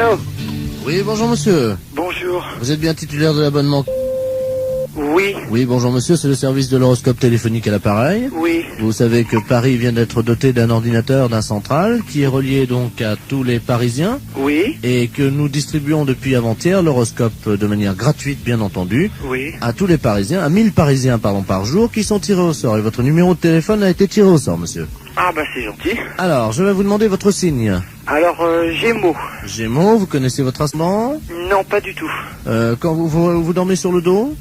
Allô? Oui, bonjour monsieur. Bonjour. Vous êtes bien titulaire de l'abonnement? Oui. Oui, bonjour monsieur, c'est le service de l'horoscope téléphonique à l'appareil. Oui. Vous savez que Paris vient d'être doté d'un ordinateur, d'un central, qui est relié donc à tous les Parisiens. Oui. Et que nous distribuons depuis avant-hier l'horoscope de manière gratuite, bien entendu, Oui. à tous les Parisiens, à 1000 Parisiens par jour, qui sont tirés au sort. Et votre numéro de téléphone a été tiré au sort, monsieur. Ah bah c'est gentil. Alors, je vais vous demander votre signe. Alors, Gémeaux. Gémeaux, vous connaissez votre ascendant? Non, pas du tout. Quand vous dormez sur le dos?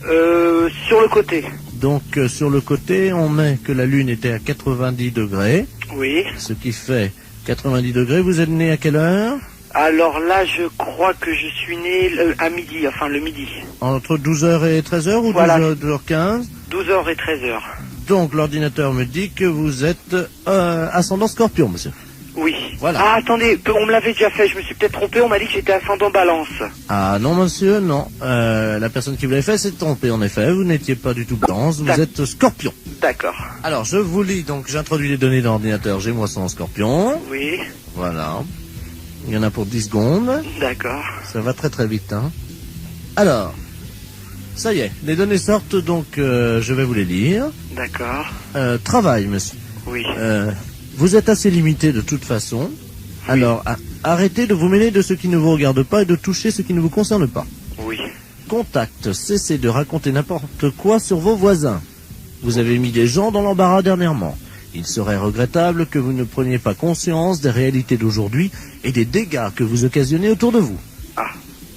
Sur le côté. Donc sur le côté, on met que la Lune était à 90 degrés, Oui. ce qui fait 90 degrés. Vous êtes né à quelle heure? Alors là, je crois que je suis né à midi, enfin le midi. Entre 12h et 13h ou Voilà. 12h15? 12h et 13h. Donc l'ordinateur me dit que vous êtes ascendant Scorpion, monsieur. Oui. Voilà. Ah, attendez, on me l'avait déjà fait, je me suis peut-être trompé, on m'a dit que j'étais ascendant Balance. Ah non, monsieur, non. La personne qui vous l'avait fait s'est trompée, en effet. Vous n'étiez pas du tout Balance, vous êtes Scorpion. D'accord. Alors, je vous lis, donc j'introduis les données dans l'ordinateur. J'ai moi son Scorpion. Oui. Voilà. Il y en a pour 10 secondes. D'accord. Ça va très très vite, hein. Alors, ça y est, les données sortent, donc je vais vous les lire. D'accord. Travail, monsieur. Oui. Vous êtes assez limité de toute façon. Alors, arrêtez de vous mêler de ce qui ne vous regarde pas et de toucher ce qui ne vous concerne pas. Oui. Contact, cessez de raconter n'importe quoi sur vos voisins. Vous avez mis des gens dans l'embarras dernièrement. Il serait regrettable que vous ne preniez pas conscience des réalités d'aujourd'hui et des dégâts que vous occasionnez autour de vous. Ah.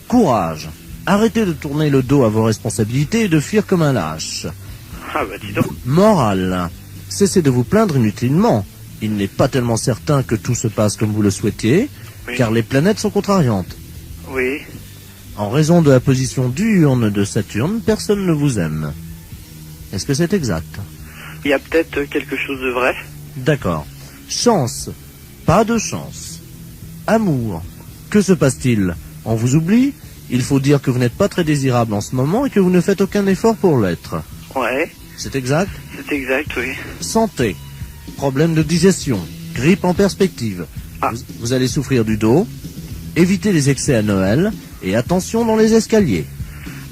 Courage. Arrêtez de tourner le dos à vos responsabilités et de fuir comme un lâche. Ah bah dis donc. Morale. Cessez de vous plaindre inutilement. Il n'est pas tellement certain que tout se passe comme vous le souhaitiez, Oui. car les planètes sont contrariantes. Oui. En raison de la position diurne de Saturne, personne ne vous aime. Est-ce que c'est exact? Il y a peut-être quelque chose de vrai. D'accord. Chance. Pas de chance. Amour. Que se passe-t-il? On vous oublie? Il faut dire que vous n'êtes pas très désirable en ce moment et que vous ne faites aucun effort pour l'être. Ouais. C'est exact? C'est exact, oui. Santé. Problème de digestion. Grippe en perspective. Ah. Vous allez souffrir du dos. Évitez les excès à Noël. Et attention dans les escaliers.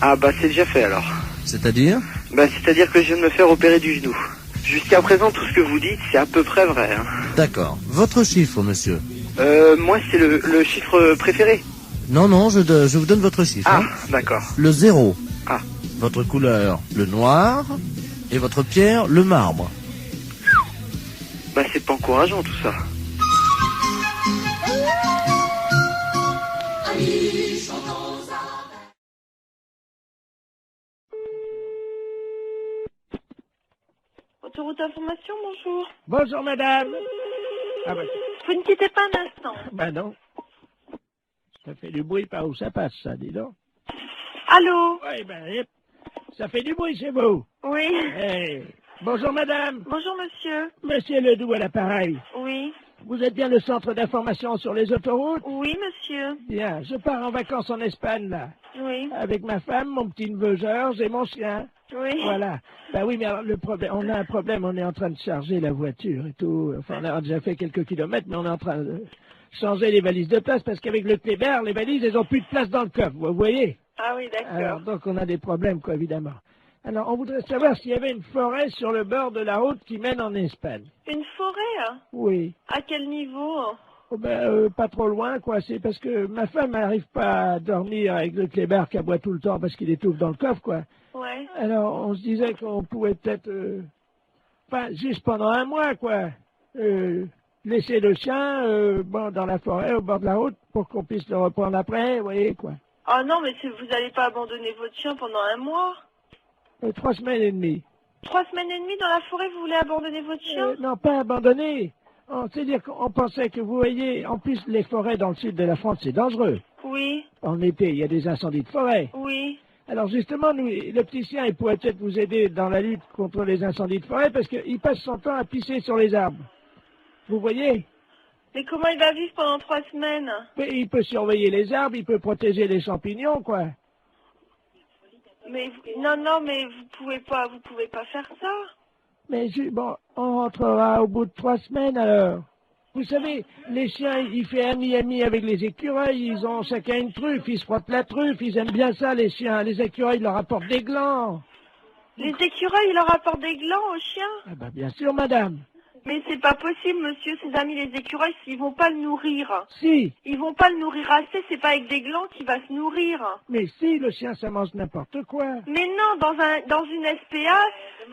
Ah bah c'est déjà fait alors. C'est-à-dire? Bah c'est-à-dire que je viens de me faire opérer du genou. Jusqu'à présent, tout ce que vous dites, c'est à peu près vrai. Hein. D'accord. Votre chiffre, monsieur? Moi, c'est le chiffre préféré. Non, non, je vous donne votre chiffre. Ah, hein. d'accord. Le 0. Ah. Votre couleur, le noir. Et votre pierre, le marbre. Bah c'est pas encourageant tout ça. Autoroute information, bonjour. Bonjour madame. Ah bah, Vous ne quittez pas un instant. bah non. Ça fait du bruit par où ça passe, ça, dis donc. Allô? Oui, ben, yep. Ça fait du bruit chez vous. Oui. Eh, bonjour madame. Bonjour monsieur. Monsieur Ledoux à l'appareil. Oui. Vous êtes bien le centre d'information sur les autoroutes? Oui monsieur. Bien, je pars en vacances en Espagne, là. Oui. Avec ma femme, mon petit-neveu Georges et mon chien. Oui. Voilà. Ben oui, mais alors, le problème, on a un problème, on est en train de charger la voiture et tout. Enfin, on a déjà fait quelques kilomètres, mais on est en train de changer les valises de place parce qu'avec le Kléber, les valises, elles ont plus de place dans le coffre, vous voyez? Ah oui, Alors, d'accord. donc on a des problèmes, quoi, évidemment. Alors, on voudrait savoir s'il y avait une forêt sur le bord de la route qui mène en Espagne. Une forêt, hein? Oui. À quel niveau? Oh ben, pas trop loin, quoi. C'est parce que ma femme n'arrive pas à dormir avec le Kléber qui aboie tout le temps parce qu'il étouffe dans le coffre, quoi. Ouais. Alors, on se disait qu'on pouvait peut-être, enfin, juste pendant un mois, quoi, laisser le chien, bon, dans la forêt, au bord de la route, pour qu'on puisse le reprendre après, vous voyez, quoi. Ah non, mais vous n'allez pas abandonner votre chien pendant un mois? 3 semaines et demie. 3 semaines et demie dans la forêt, vous voulez abandonner votre chien? Non, pas abandonné. C'est-à-dire qu'on pensait que, vous voyez, en plus, les forêts dans le sud de la France, c'est dangereux. Oui. En été, il y a des incendies de forêt. Oui. Alors justement, nous, le petit chien, il pourrait peut-être vous aider dans la lutte contre les incendies de forêt parce qu'il passe son temps à pisser sur les arbres. Vous voyez? Mais comment il va vivre pendant 3 semaines? Mais il peut surveiller les arbres, il peut protéger les champignons, quoi. Mais non, mais vous pouvez pas faire ça. Mais bon, on rentrera au bout de 3 semaines alors. Vous savez, les chiens, ils font ami avec les écureuils, ils ont chacun une truffe, ils se frottent la truffe, ils aiment bien ça, les chiens. Les écureuils leur apportent des glands. Les écureuils, ils leur apportent des glands aux chiens? Ah ben, bien sûr, madame. Mais c'est pas possible, monsieur, ses amis les écureuils, ils vont pas le nourrir. Si, Ils vont pas le nourrir assez, c'est pas avec des glands qu'il va se nourrir. mais si, le chien, ça mange n'importe quoi. Mais non, dans une SPA,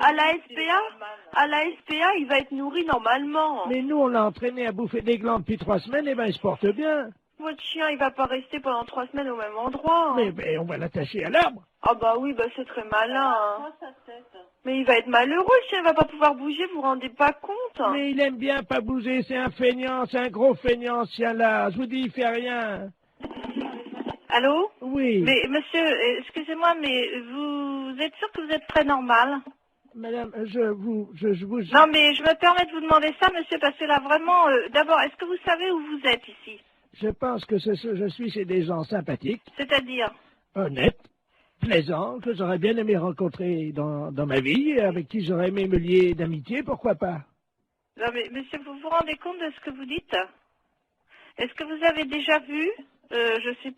à la SPA, il va être nourri normalement. Mais nous, on l'a entraîné à bouffer des glands depuis 3 semaines, et ben, il se porte bien. Votre chien, il va pas rester pendant 3 semaines au même endroit. Mais on va l'attacher à l'arbre. Ah bah oui, bah c'est très malin. Hein. Mais il va être malheureux, le chien, il va pas pouvoir bouger, vous vous rendez pas compte? Mais il aime bien pas bouger, c'est un feignant, c'est un gros feignant, ce chien-là. Je vous dis, il fait rien. Allô? Oui. Mais monsieur, excusez-moi, mais vous êtes sûr que vous êtes très normal? Madame, je vous... Non, mais je me permets de vous demander ça, monsieur, parce que là, vraiment, d'abord, est-ce que vous savez où vous êtes ici? Je pense que je suis chez des gens sympathiques, C'est-à-dire? honnêtes, plaisants, que j'aurais bien aimé rencontrer dans ma vie, avec qui j'aurais aimé me lier d'amitié, pourquoi pas? Non, mais monsieur, vous vous rendez compte de ce que vous dites? Est-ce que vous avez déjà vu? Je sais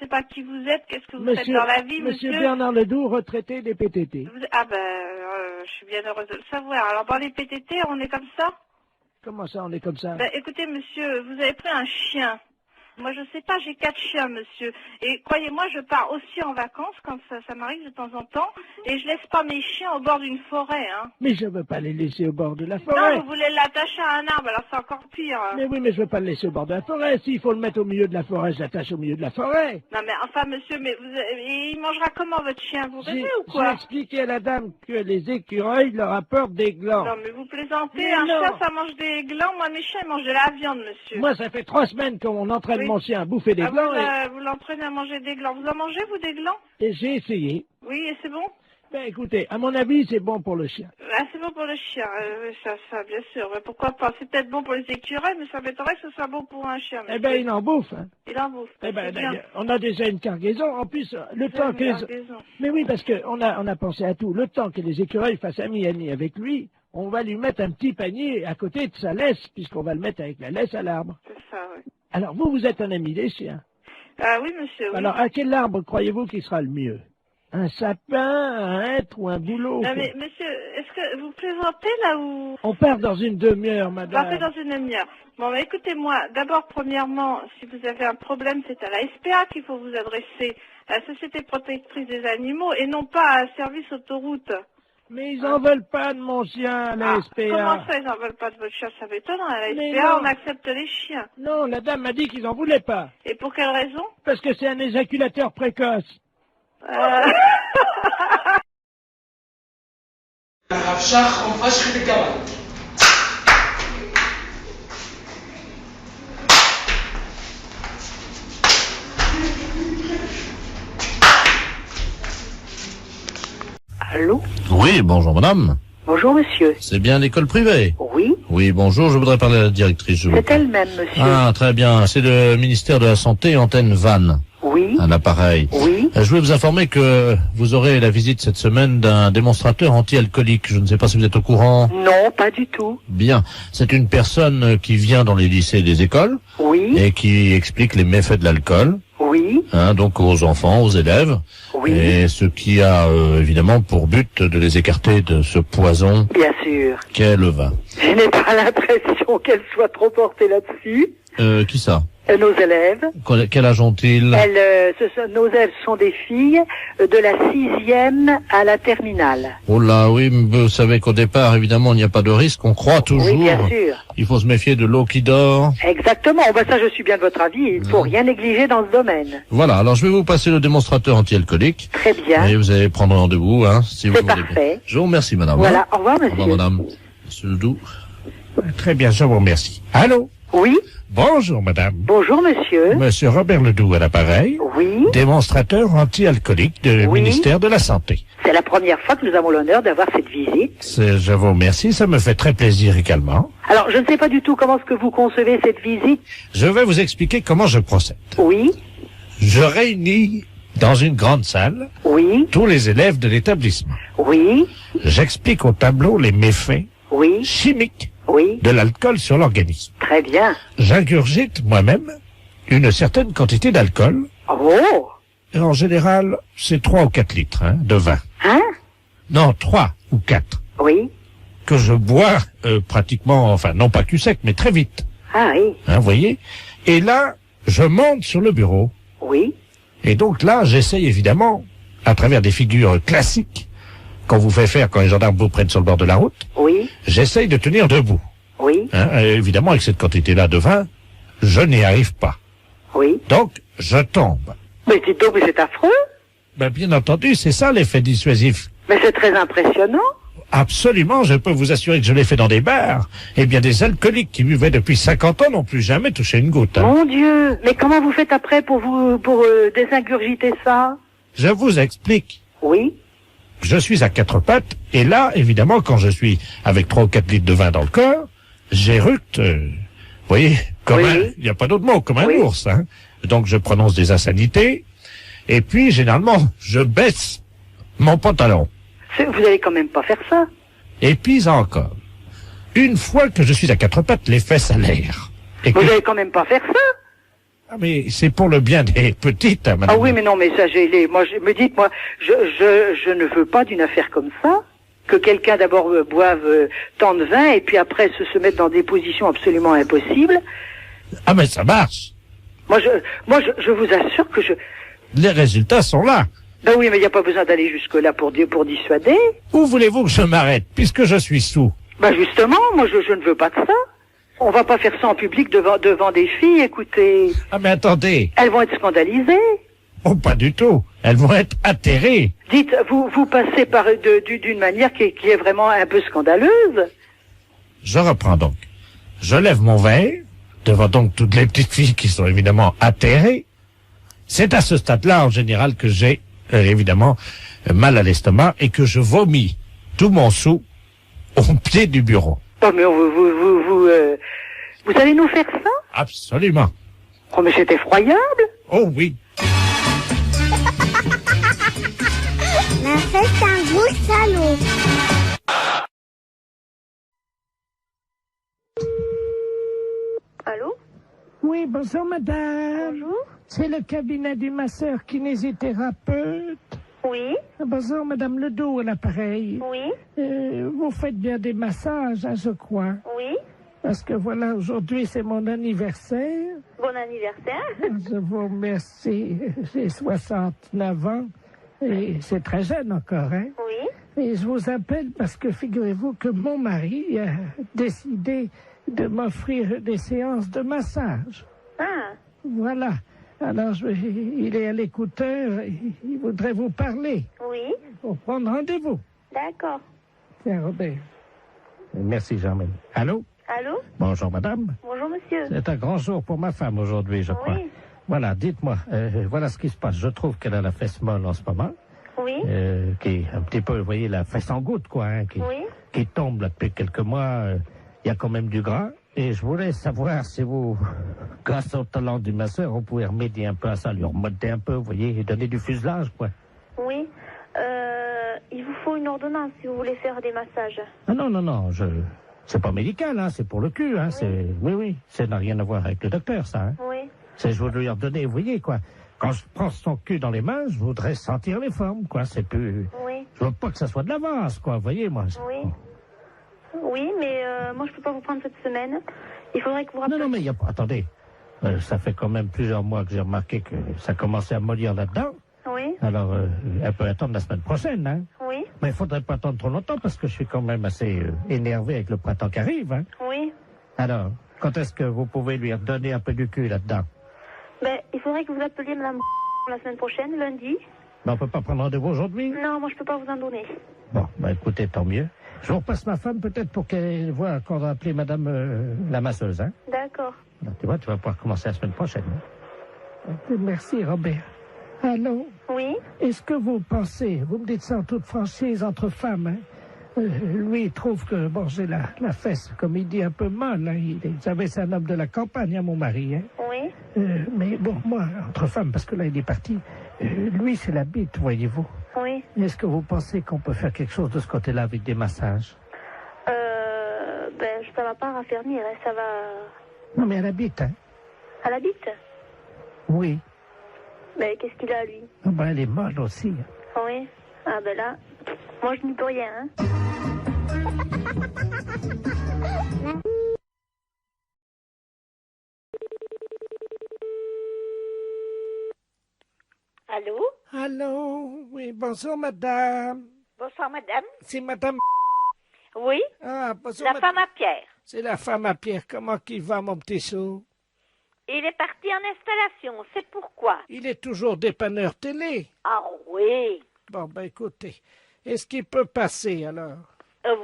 pas qui vous êtes, qu'est-ce que vous faites dans la vie, monsieur? Monsieur Bernard Ledoux, retraité des PTT. Ah ben, je suis bien heureuse de le savoir. Alors, dans les PTT, on est comme ça? Comment ça, on est comme ça? Ben, écoutez, monsieur, vous avez pris un chien. Moi, je sais pas, j'ai 4 chiens, monsieur. Et croyez-moi, je pars aussi en vacances quand ça m'arrive de temps en temps. Et je laisse pas mes chiens au bord d'une forêt, hein. Mais je veux pas les laisser au bord de la forêt. Non, vous voulez l'attacher à un arbre, alors c'est encore pire. Mais oui, mais je veux pas le laisser au bord de la forêt. S'il faut le mettre au milieu de la forêt, je l'attache au milieu de la forêt. Non, mais enfin, monsieur, mais il mangera comment, votre chien? Vous rêvez ou J'ai quoi? expliqué à la dame que les écureuils leur apportent des glands. Non, mais vous plaisantez. Mais Un non. chien, ça mange des glands. Moi, mes chiens, ils mangent de la viande, monsieur. Moi, ça fait 3 semaines qu'on entraîne Oui. mon chien à bouffer des glands Vous l'entraînez à manger des glands. Vous en mangez, vous, des glands? et j'ai essayé. Oui, et c'est bon? Ben écoutez, à mon avis, c'est bon pour le chien. Ah, c'est bon pour le chien, oui, ça, bien sûr. Mais pourquoi pas? C'est peut-être bon pour les écureuils, mais ça m'étonnerait que ce soit bon pour un chien. Eh ben, il en bouffe. Hein. Il en bouffe. Eh ben, C'est bien. on a déjà une cargaison. En plus, le temps que... Une cargaison. Mais oui, parce qu'on a pensé à tout. Le temps que les écureuils fassent ami avec lui, on va lui mettre un petit panier à côté de sa laisse, puisqu'on va le mettre avec la laisse à l'arbre. C'est ça, oui. Alors, vous êtes un ami des chiens. Ah oui, monsieur, oui. Alors, à quel arbre croyez-vous qui sera le mieux? Un sapin, un hêtre ou un bouleau? Non, quoi? mais monsieur, est-ce que vous plaisantez là ou... On part dans une demi-heure, madame. Partez dans une demi-heure. Bon, bah, écoutez-moi, d'abord, premièrement, si vous avez un problème, c'est à la SPA qu'il faut vous adresser, à la Société protectrice des animaux, et non pas à Service Autoroute. Mais ils en veulent pas de mon chien, la SPA. Comment ça, ils n'en veulent pas de votre chien? Ça m'étonne, à la Mais SPA, non. on accepte les chiens. Non, la dame m'a dit qu'ils en voulaient pas. Et pour quelle raison? Parce que c'est un éjaculateur précoce. הרב שך חופש חלקה. Allô? Oui, bonjour madame. Bonjour monsieur. C'est bien l'école privée? Oui, Oui, bonjour, je voudrais parler à la directrice. je vous c'est prie. elle-même monsieur. Ah, très bien. C'est le ministère de la Santé, antenne Vannes, Oui, un appareil. oui. Je voulais vous informer que vous aurez la visite cette semaine d'un démonstrateur anti-alcoolique. Je ne sais pas si vous êtes au courant. Non, pas du tout. Bien. C'est une personne qui vient dans les lycées et les écoles Oui, et qui explique les méfaits de l'alcool, oui, donc aux enfants, aux élèves. oui. Et ce qui a évidemment pour but de les écarter de ce poison Bien sûr. qu'est le vin. Je n'ai pas l'impression qu'elle soit trop portée là-dessus. Qui ça? Nos élèves. Quel âge ont-ils? Nos élèves sont des filles de la 6e à la terminale. Oh là, oui, mais vous savez qu'au départ, évidemment, il n'y a pas de risque. On croit toujours. Oui, bien sûr. Il faut se méfier de l'eau qui dort. Exactement. Ben, ça, je suis bien de votre avis. Il ne faut rien négliger dans ce domaine. Voilà, alors je vais vous passer le démonstrateur anti-alcoolique. Très bien. Et vous allez prendre rendez-vous, si vous C'est voulez. parfait. Je vous remercie, madame. Voilà. Au revoir, Au revoir, monsieur. madame. Monsieur Ledoux. Très bien, je vous remercie. Allô? Oui. Bonjour, madame. Bonjour, monsieur. Monsieur Robert Ledoux à l'appareil, Oui. démonstrateur anti-alcoolique du Oui. ministère de la Santé. C'est la première fois que nous avons l'honneur d'avoir cette visite. Je vous remercie, ça me fait très plaisir également. Alors, je ne sais pas du tout comment est-ce que vous concevez cette visite. Je vais vous expliquer comment je procède. Oui. Je réunis dans une grande salle Oui. tous les élèves de l'établissement. Oui. J'explique au tableau les méfaits Oui. chimiques Oui. de l'alcool sur l'organisme. Très bien. J'ingurgite moi-même une certaine quantité d'alcool. Oh. Et en général, c'est 3 ou 4 litres de vin. Hein? Non, 3 ou 4. Oui. Que je bois pratiquement, enfin non pas cul sec, mais très vite. Ah oui. Vous voyez? Et là, je monte sur le bureau. Oui. Et donc là, j'essaye évidemment, à travers des figures classiques, qu'on vous fait faire quand les gendarmes vous prennent sur le bord de la route, Oui. j'essaye de tenir debout. Oui. Et évidemment, avec cette quantité-là de vin, je n'y arrive pas. Oui. Donc, je tombe. Mais dites donc, mais c'est affreux. Ben, bien entendu, c'est ça l'effet dissuasif. Mais c'est très impressionnant. Absolument, je peux vous assurer que je l'ai fait dans des bars. Eh bien, des alcooliques qui buvaient depuis 50 ans n'ont plus jamais touché une goutte. Mon Dieu. Mais comment vous faites après pour désingurgiter ça? Je vous explique. Oui. Je suis à 4 pattes, et là, évidemment, quand je suis avec 3 ou 4 litres de vin dans le corps, j'éructe, vous voyez, comme il n'y a pas d'autre mot, comme un ours, hein. Donc, je prononce des insanités, et puis, généralement, je baisse mon pantalon. Vous allez quand même pas faire ça. Et puis encore, une fois que je suis à 4 pattes, les fesses à l'air. Vous allez quand même pas faire ça. Ah, mais c'est pour le bien des petites, hein, madame. Ah oui, mais non, mais ça, moi, je ne veux pas d'une affaire comme ça. Que quelqu'un d'abord boive tant de vin et puis après se mette dans des positions absolument impossibles. Ah, mais ça marche. Moi, je vous assure que Les résultats sont là. Ben oui, mais il n'y a pas besoin d'aller jusque-là pour dissuader. Où voulez-vous que je m'arrête, puisque je suis sous? Ben justement, moi, je ne veux pas de ça. On va pas faire ça en public devant des filles, écoutez. Ah, mais attendez. Elles vont être scandalisées. Oh, pas du tout. Elles vont être atterrées. Dites, vous passez d'une manière qui est vraiment un peu scandaleuse. Je reprends donc. Je lève mon verre, devant donc toutes les petites filles qui sont évidemment atterrées. C'est à ce stade-là, en général, que j'ai, évidemment, mal à l'estomac et que je vomis tout mon sou au pied du bureau. Oh, mais vous allez nous faire ça? Absolument. Oh, mais c'est effroyable. Oh oui. Mais c'est un gros salaud. Allô? Oui, bonjour madame. Bonjour. C'est le cabinet du masseur kinésithérapeute. Oui. Bonjour madame Ledoux à l'appareil. Oui. Vous faites bien des massages, hein, je crois. Oui. Parce que voilà, aujourd'hui c'est mon anniversaire. Bon anniversaire. Je vous remercie. J'ai 69 ans et c'est très jeune encore, hein. Oui. Et je vous appelle parce que figurez-vous que mon mari a décidé de m'offrir des séances de massage. Ah. Voilà. Alors, il est à l'écouteur, il voudrait vous parler. Oui. Pour prendre rendez-vous. D'accord. Tiens, Robert. Merci, Germaine. Allô? Allô? Bonjour, madame. Bonjour, monsieur. C'est un grand jour pour ma femme aujourd'hui, je crois. Oui. Voilà, dites-moi, voilà ce qui se passe. Je trouve qu'elle a la fesse molle en ce moment. Oui. Qui est un petit peu, vous voyez, la fesse en goutte, quoi, hein, qui tombe là depuis quelques mois. Il y a quand même du gras. Et je voulais savoir si vous, grâce au talent du masseur, on pouvait remédier un peu à ça, lui remonter un peu, vous voyez, et donner du fuselage, quoi. Oui. Il vous faut une ordonnance si vous voulez faire des massages. Ah non, c'est pas médical, hein, c'est pour le cul, hein, oui, ça n'a rien à voir avec le docteur, ça, hein. Oui. C'est, je voudrais lui redonner, vous voyez, quoi. Quand je prends son cul dans les mains, je voudrais sentir les formes, quoi, c'est plus... Oui. Je veux pas que ça soit de l'avance, quoi, vous voyez, moi. Oui. Oui, mais moi, je peux pas vous prendre cette semaine. Il faudrait que vous rappeliez... Non, mais il y a pas... Attendez. Ça fait quand même plusieurs mois que j'ai remarqué que ça commençait à mollir là-dedans. Oui. Alors, elle peut attendre la semaine prochaine, hein. Oui. Mais il faudrait pas attendre trop longtemps parce que je suis quand même assez énervé avec le printemps qui arrive, hein. Oui. Alors, quand est-ce que vous pouvez lui redonner un peu du cul là-dedans? Ben, il faudrait que vous appeliez madame la semaine prochaine, lundi. Mais on peut pas prendre rendez-vous aujourd'hui? Non, moi, je peux pas vous en donner. Bon, écoutez, tant mieux. Je vous repasse ma femme peut-être pour qu'elle voit qu'on va appeler madame la masseuse, hein. D'accord. Alors, tu vois, tu vas pouvoir commencer la semaine prochaine. Hein? Merci, Robert. Allô? Oui. Est-ce que vous pensez, vous me dites ça en toute franchise entre femmes, hein? Lui, il trouve que, bon, j'ai la fesse, comme il dit, un peu molle, hein. Vous savez, c'est un homme de la campagne, hein, mon mari, hein. Oui. Mais bon, moi, entre femmes, parce que là, il est parti, lui, c'est la bite, voyez-vous. Oui. Est-ce que vous pensez qu'on peut faire quelque chose de ce côté-là avec des massages? Ben, je ça va pas raffermir, hein, ça va... Non, mais elle habite, hein. Elle habite? Oui. Mais qu'est-ce qu'il a, lui? Ah ben, elle est molle aussi. Oui. Ah ben là, moi je n'y peux rien, hein. Allô? Allô? Oui, bonjour, madame. Bonsoir, madame. C'est madame... Oui? Ah, bonjour, La femme à Pierre. C'est la femme à Pierre. Comment qu'il va, mon petit chou? Il est parti en installation, c'est pourquoi? Il est toujours dépanneur télé. Ah oui. Bon, ben écoutez, est-ce qu'il peut passer, alors?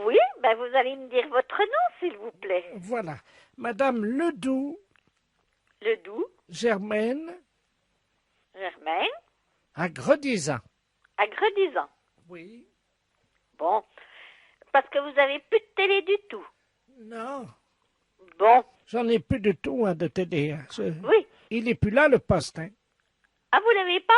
Oui, ben vous allez me dire votre nom, s'il vous plaît. Voilà. Madame Ledoux. Ledoux. Germaine. Germaine. À Gredizan. À Gredizan. Oui. Bon. Parce que vous avez plus de télé du tout. Non. Bon. J'en ai plus du tout, hein, de télé. Hein. Oui. Il n'est plus là, le poste, hein. Ah, vous l'avez pas?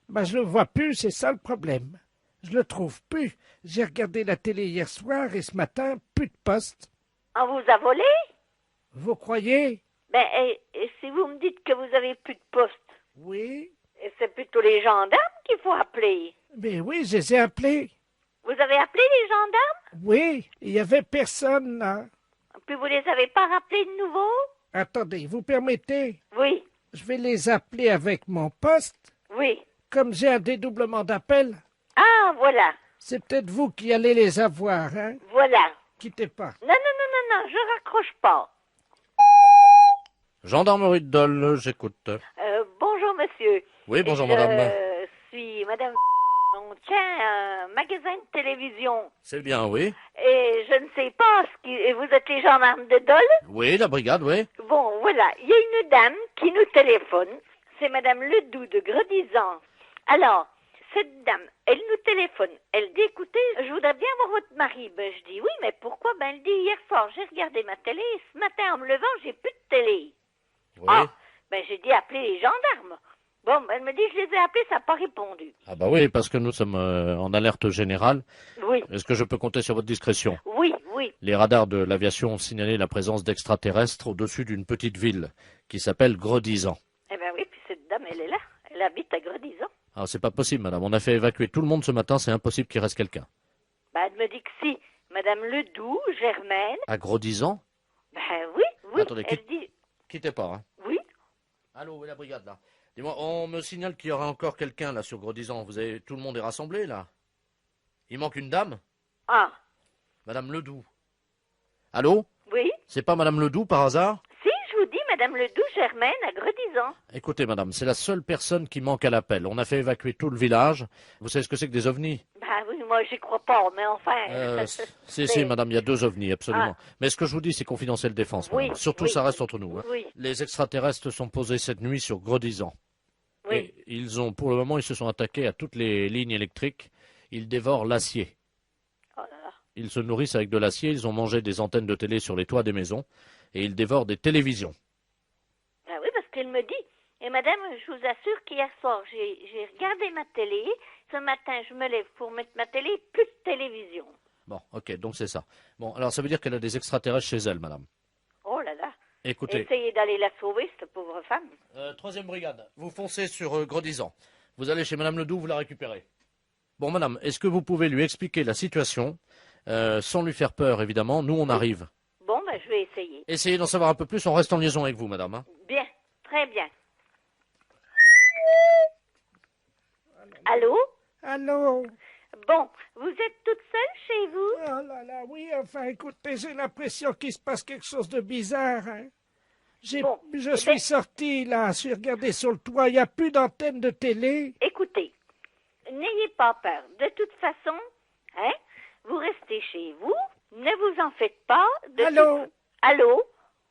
Ben, je le vois plus, c'est ça le problème. Je le trouve plus. J'ai regardé la télé hier soir et ce matin, plus de poste. On vous a volé? Vous croyez? Ben, et si vous me dites que vous avez plus de poste? Oui. Et c'est plutôt les gendarmes qu'il faut appeler. Ben oui, je les ai appelés. Vous avez appelé les gendarmes? Oui, il n'y avait personne là. Puis vous les avez pas rappelés de nouveau? Attendez, vous permettez? Oui. Je vais les appeler avec mon poste. Oui. Comme j'ai un dédoublement d'appel. Ah, voilà. C'est peut-être vous qui allez les avoir, hein? Voilà. Quittez pas. Non, non, non, non, non, je raccroche pas. Gendarmerie de Dole, j'écoute. Bonjour, monsieur. Oui, bonjour, madame. Je suis madame... On tient un magasin de télévision. C'est bien, oui. Et je ne sais pas, et vous êtes les gendarmes de Dole? Oui, la brigade, oui. Bon, voilà, il y a une dame qui nous téléphone. C'est madame Ledoux de Gredizan. Alors, cette dame, elle nous téléphone. Elle dit, écoutez, je voudrais bien voir votre mari. Ben, je dis, oui, mais pourquoi? Ben, elle dit, hier soir, j'ai regardé ma télé, et ce matin, en me levant, j'ai plus de télé. Oui. Ah, ben, j'ai dit, appelez les gendarmes. Bon, ben, elle me dit, je les ai appelés, ça n'a pas répondu. Ah bah oui, parce que nous sommes en alerte générale. Oui. Est-ce que je peux compter sur votre discrétion? Oui, oui. Les radars de l'aviation ont signalé la présence d'extraterrestres au-dessus d'une petite ville qui s'appelle Gredizan. Eh ben oui, puis cette dame, elle est là. Elle habite à Gredizan. Ah, c'est pas possible, madame. On a fait évacuer tout le monde ce matin, c'est impossible qu'il reste quelqu'un. Ben, elle me dit que si. Madame Ledoux, Germaine. À Gredizan? Ben oui, oui. Attendez, elle dit... quittez pas, hein. Oui. Allô, où est la brigade, là? Dis-moi, on me signale qu'il y aura encore quelqu'un, là, sur Gredizan. Tout le monde est rassemblé, là? Il manque une dame? Ah. Madame Ledoux. Allô? Oui. C'est pas Madame Ledoux, par hasard? Si, je vous dis, Madame Ledoux, Germaine, à Gredizan. Écoutez, madame, c'est la seule personne qui manque à l'appel. On a fait évacuer tout le village. Vous savez ce que c'est que des ovnis? Ben oui, moi, j'y crois pas, mais enfin... Si, madame, il y a 2 ovnis, absolument. Ah. Mais ce que je vous dis, c'est confidentiel défense, madame. Oui, Surtout, oui. ça reste entre nous. Hein. Oui. Les extraterrestres sont posés cette nuit sur Gredizan. Oui. Et pour le moment, ils se sont attaqués à toutes les lignes électriques. Ils dévorent l'acier. Oh là là. Ils se nourrissent avec de l'acier. Ils ont mangé des antennes de télé sur les toits des maisons. Et ils dévorent des télévisions. Ben oui, parce qu'elle me dit... Et madame, je vous assure qu'hier soir, j'ai regardé ma télé. Ce matin, je me lève pour mettre ma télé, plus de télévision. Bon, ok, donc c'est ça. Bon, alors ça veut dire qu'elle a des extraterrestres chez elle, madame. Oh là là. Écoutez. Essayez d'aller la sauver, cette pauvre femme. 3e brigade, vous foncez sur Gredizan. Vous allez chez madame Ledoux, vous la récupérez. Bon, madame, est-ce que vous pouvez lui expliquer la situation, sans lui faire peur, évidemment? Nous, on arrive. Bon, ben, je vais essayer. Essayez d'en savoir un peu plus, on reste en liaison avec vous, madame. Hein. Bien, très bien. Allô? Allô? Bon, vous êtes toute seule chez vous? Oh là là, oui, enfin, écoutez, j'ai l'impression qu'il se passe quelque chose de bizarre, hein. Je suis sorti, là, j'ai regardé sur le toit, il n'y a plus d'antenne de télé. Écoutez, n'ayez pas peur. De toute façon, hein, vous restez chez vous, ne vous en faites pas. Allô? Allô?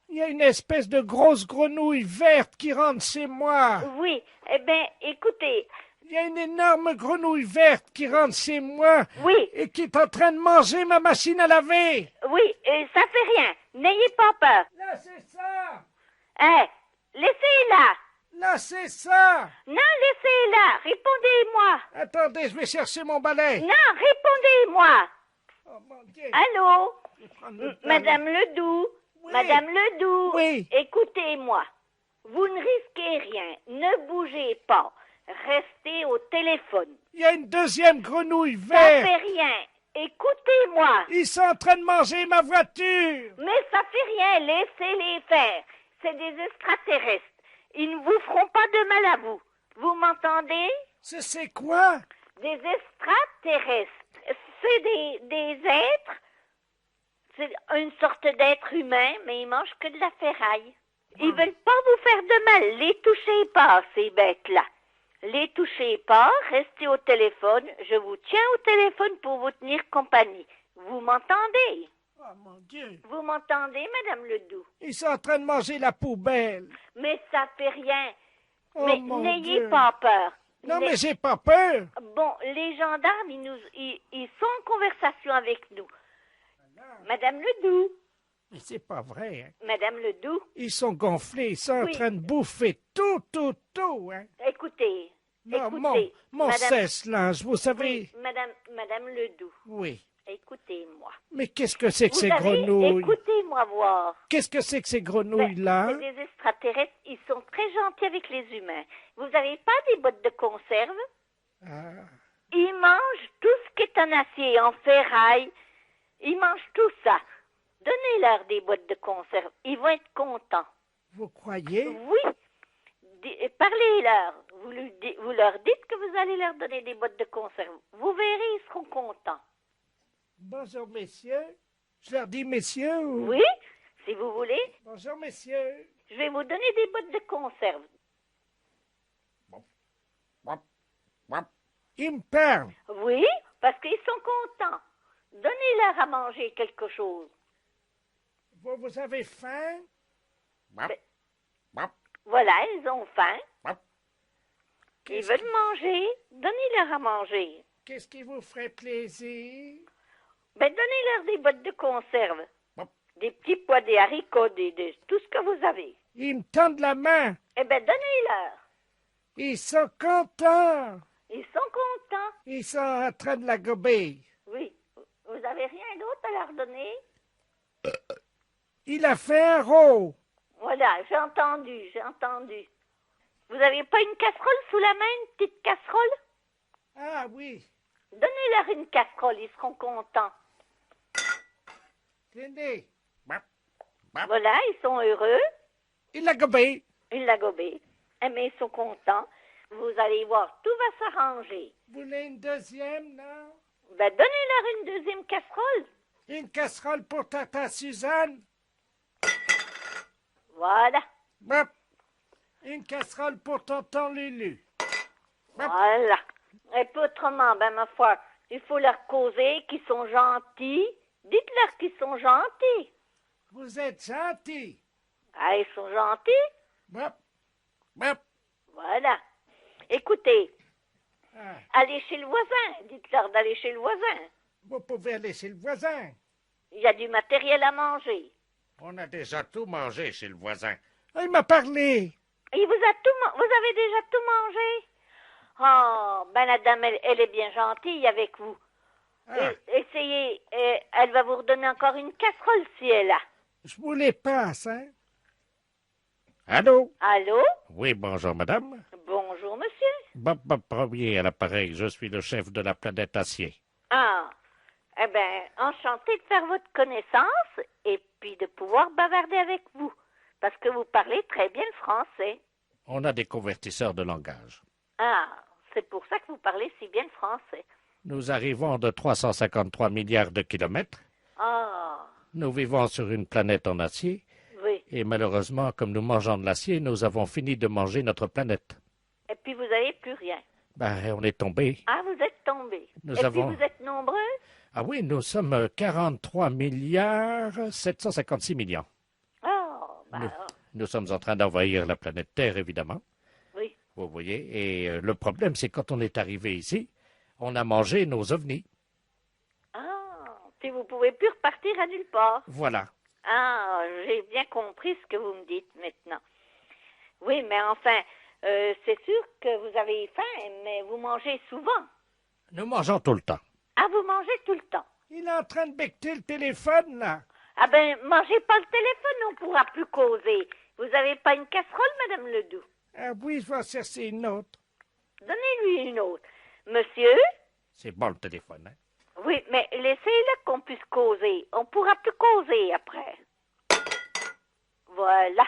Il y a une espèce de grosse grenouille verte qui rentre chez moi. Oui, eh bien, écoutez... Il y a une énorme grenouille verte qui rentre chez moi. Oui. Et qui est en train de manger ma machine à laver. Oui, ça fait rien. N'ayez pas peur. Là, c'est ça. Hein, laissez-la. Là, c'est ça. Non, laissez-la. Répondez-moi. Attendez, je vais chercher mon balai. Non, répondez-moi. Oh, mon Dieu. Allô? Madame Ledoux, Oui. Madame Ledoux, Oui. écoutez-moi. Vous ne risquez rien, ne bougez pas. Restez au téléphone. Il y a une deuxième grenouille Ça verte. fait rien. Écoutez-moi. Ils sont en train de manger ma voiture. Mais ça fait rien, laissez-les faire. C'est des extraterrestres. Ils ne vous feront pas de mal à vous. Vous m'entendez? C'est quoi? Des extraterrestres. C'est des êtres. C'est une sorte d'être humain, mais ils mangent que de la ferraille. Ils veulent pas vous faire de mal. Les touchez pas, ces bêtes-là. Les touchez pas, restez au téléphone. Je vous tiens au téléphone pour vous tenir compagnie. Vous m'entendez? Oh mon Dieu. Vous m'entendez, Madame Ledoux? Ils sont en train de manger la poubelle. Mais ça fait rien. Oh Mais mon n'ayez Dieu. pas peur. Non, mais j'ai pas peur. Bon, les gendarmes, ils sont en conversation avec nous. Madame Ledoux, Mais c'est pas vrai. Hein. Madame Ledoux, Ils sont gonflés. Ils sont Oui. en train de bouffer tout. Hein. écoutez, Non, écoutez, mon Madame, sèche-linge, vous savez. oui, Madame Ledoux, Oui. écoutez-moi. Mais qu'est-ce que c'est que Vous ces savez, grenouilles? écoutes-moi voir. Qu'est-ce que c'est que ces Ben, grenouilles-là? c'est des extraterrestres, ils sont très gentils avec les humains. Vous n'avez pas des bottes de conserve? Ah. Ils mangent tout ce qui est en acier, en ferraille. Ils mangent tout ça. Donnez-leur des boîtes de conserve. Ils vont être contents. Vous croyez? Oui. Parlez-leur. Vous leur dites que vous allez leur donner des boîtes de conserve. Vous verrez, ils seront contents. Bonjour, messieurs. Je leur dis messieurs ou... Oui, si vous voulez. Bonjour, messieurs. Je vais vous donner des boîtes de conserve. Ils me parlent. Oui, parce qu'ils sont contents. Donnez-leur à manger quelque chose. Vous avez faim? Voilà, ils ont faim. Ils Qu'est-ce veulent manger. Donnez-leur à manger. Qu'est-ce qui vous ferait plaisir? Ben, donnez-leur des bottes de conserve. Des petits pois, des haricots, tout ce que vous avez. Ils me tendent la main. Eh ben, donnez-leur. Ils sont contents. Ils sont contents. Ils sont en train de la gober. Oui. Vous avez rien d'autre à leur donner? Il a fait un rot. Voilà, j'ai entendu. Vous avez pas une casserole sous la main, une petite casserole? Ah oui. Donnez-leur une casserole, ils seront contents. Tenez. Voilà, ils sont heureux. Il l'a gobé. Ils l'a gobé. Eh bien, ils sont contents. Vous allez voir, tout va s'arranger. Vous voulez une deuxième, non? Ben, donnez-leur une deuxième casserole. Une casserole pour Tata Suzanne. Voilà. Une casserole pour Tonton Lulu. Voilà. Et puis autrement, ben ma foi, il faut leur causer qu'ils sont gentils. Dites-leur qu'ils sont gentils. Vous êtes gentil. Ah, ils sont gentils? Voilà. Écoutez, allez chez le voisin. Dites-leur d'aller chez le voisin. Vous pouvez aller chez le voisin. Il y a du matériel à manger. On a déjà tout mangé chez le voisin. Il m'a parlé. Il vous a vous avez déjà tout mangé? Oh, ben la dame, elle est bien gentille avec vous. Essayez, elle va vous redonner encore une casserole si elle a. Je vous les passe, hein? Allô? Allô? Oui, bonjour, madame. Bonjour, monsieur. Bob Premier à l'appareil. Je suis le chef de la planète Acier. Ah, eh bien, enchanté de faire votre connaissance et puis de pouvoir bavarder avec vous, parce que vous parlez très bien le français. On a des convertisseurs de langage. Ah, c'est pour ça que vous parlez si bien le français. Nous arrivons de 353 milliards de kilomètres. Ah, Nous vivons sur une planète en acier. oui. Et malheureusement, comme nous mangeons de l'acier, nous avons fini de manger notre planète. Et puis vous n'avez plus rien. Ben, on est tombé. Ah, vous êtes tombé. Nous et avons- puis vous êtes nombreux? Ah oui, nous sommes 43 milliards 756 millions. Oh, ben Nous, alors, nous sommes en train d'envahir la planète Terre, évidemment. oui. Vous voyez. Et le problème, c'est quand on est arrivé ici, on a mangé nos ovnis. Ah, puis vous pouvez plus repartir à nulle part. Voilà. Ah, j'ai bien compris ce que vous me dites maintenant. Oui, mais enfin, c'est sûr que vous avez faim, mais vous mangez souvent. Nous mangeons tout le temps. Ah, vous mangez tout le temps. Il est en train de becqueter le téléphone, là. Ah ben, mangez pas le téléphone, on pourra plus causer. Vous avez pas une casserole, Madame Ledoux? Ah oui, je vais en chercher une autre. Donnez-lui une autre. Monsieur? C'est bon le téléphone, hein? Oui, mais laissez-le qu'on puisse causer. On pourra plus causer après. Voilà.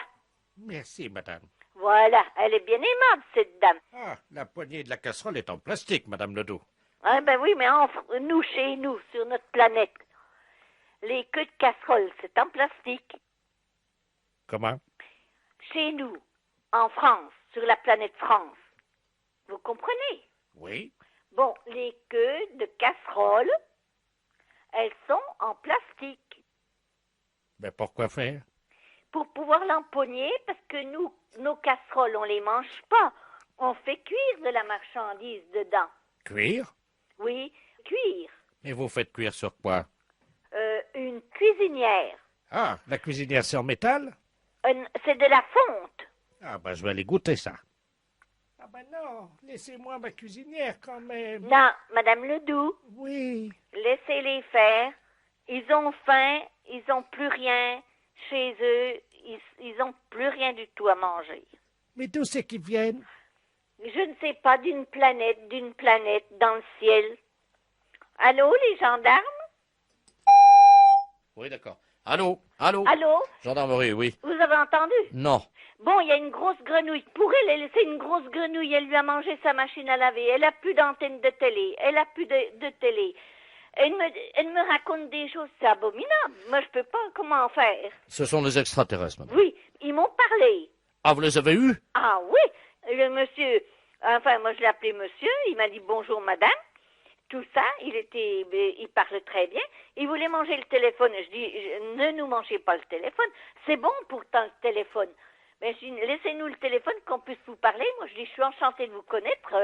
Merci, madame. Voilà, elle est bien aimable, cette dame. Ah, la poignée de la casserole est en plastique, madame Ledoux. Ah ben oui, mais nous, chez nous, sur notre planète, les queues de casserole, c'est en plastique. Comment? Chez nous, en France, sur la planète France. Vous comprenez? Oui. Bon, les queues de casserole, elles sont en plastique. Mais pourquoi faire? Pour pouvoir l'empoigner, parce que nous, nos casseroles, on les mange pas. On fait cuire de la marchandise dedans. Cuire? Oui, cuire. Mais vous faites cuire sur quoi? Une cuisinière. Ah, la cuisinière c'est en métal? C'est de la fonte. Ah, ben je vais aller goûter ça. Ah ben non, laissez-moi ma cuisinière quand même. Non, Madame Ledoux. Oui. Laissez-les faire. Ils ont faim, ils ont plus rien chez eux. Ils ont plus rien du tout à manger. Mais d'où c'est qu'ils viennent? Je ne sais pas, d'une planète, dans le ciel. Allô, les gendarmes? Oui, d'accord. Allô? Allô? Allô? Gendarmerie, oui. Vous avez entendu? Non. Bon, il y a une grosse grenouille. Pour elle, c'est une grosse grenouille. Elle lui a mangé sa machine à laver. Elle a plus d'antenne de télé. Elle a plus de télé. Elle me raconte des choses, c'est abominable. Moi, je peux pas, comment faire? Ce sont des extraterrestres, madame. Oui, ils m'ont parlé. Ah, vous les avez eus? Ah oui, le monsieur, enfin, moi je l'ai appelé monsieur, il m'a dit bonjour madame, tout ça, il parle très bien, il voulait manger le téléphone, je dis, ne nous mangez pas le téléphone, c'est bon pourtant le téléphone, mais je dis, laissez-nous le téléphone qu'on puisse vous parler, moi je dis, je suis enchantée de vous connaître,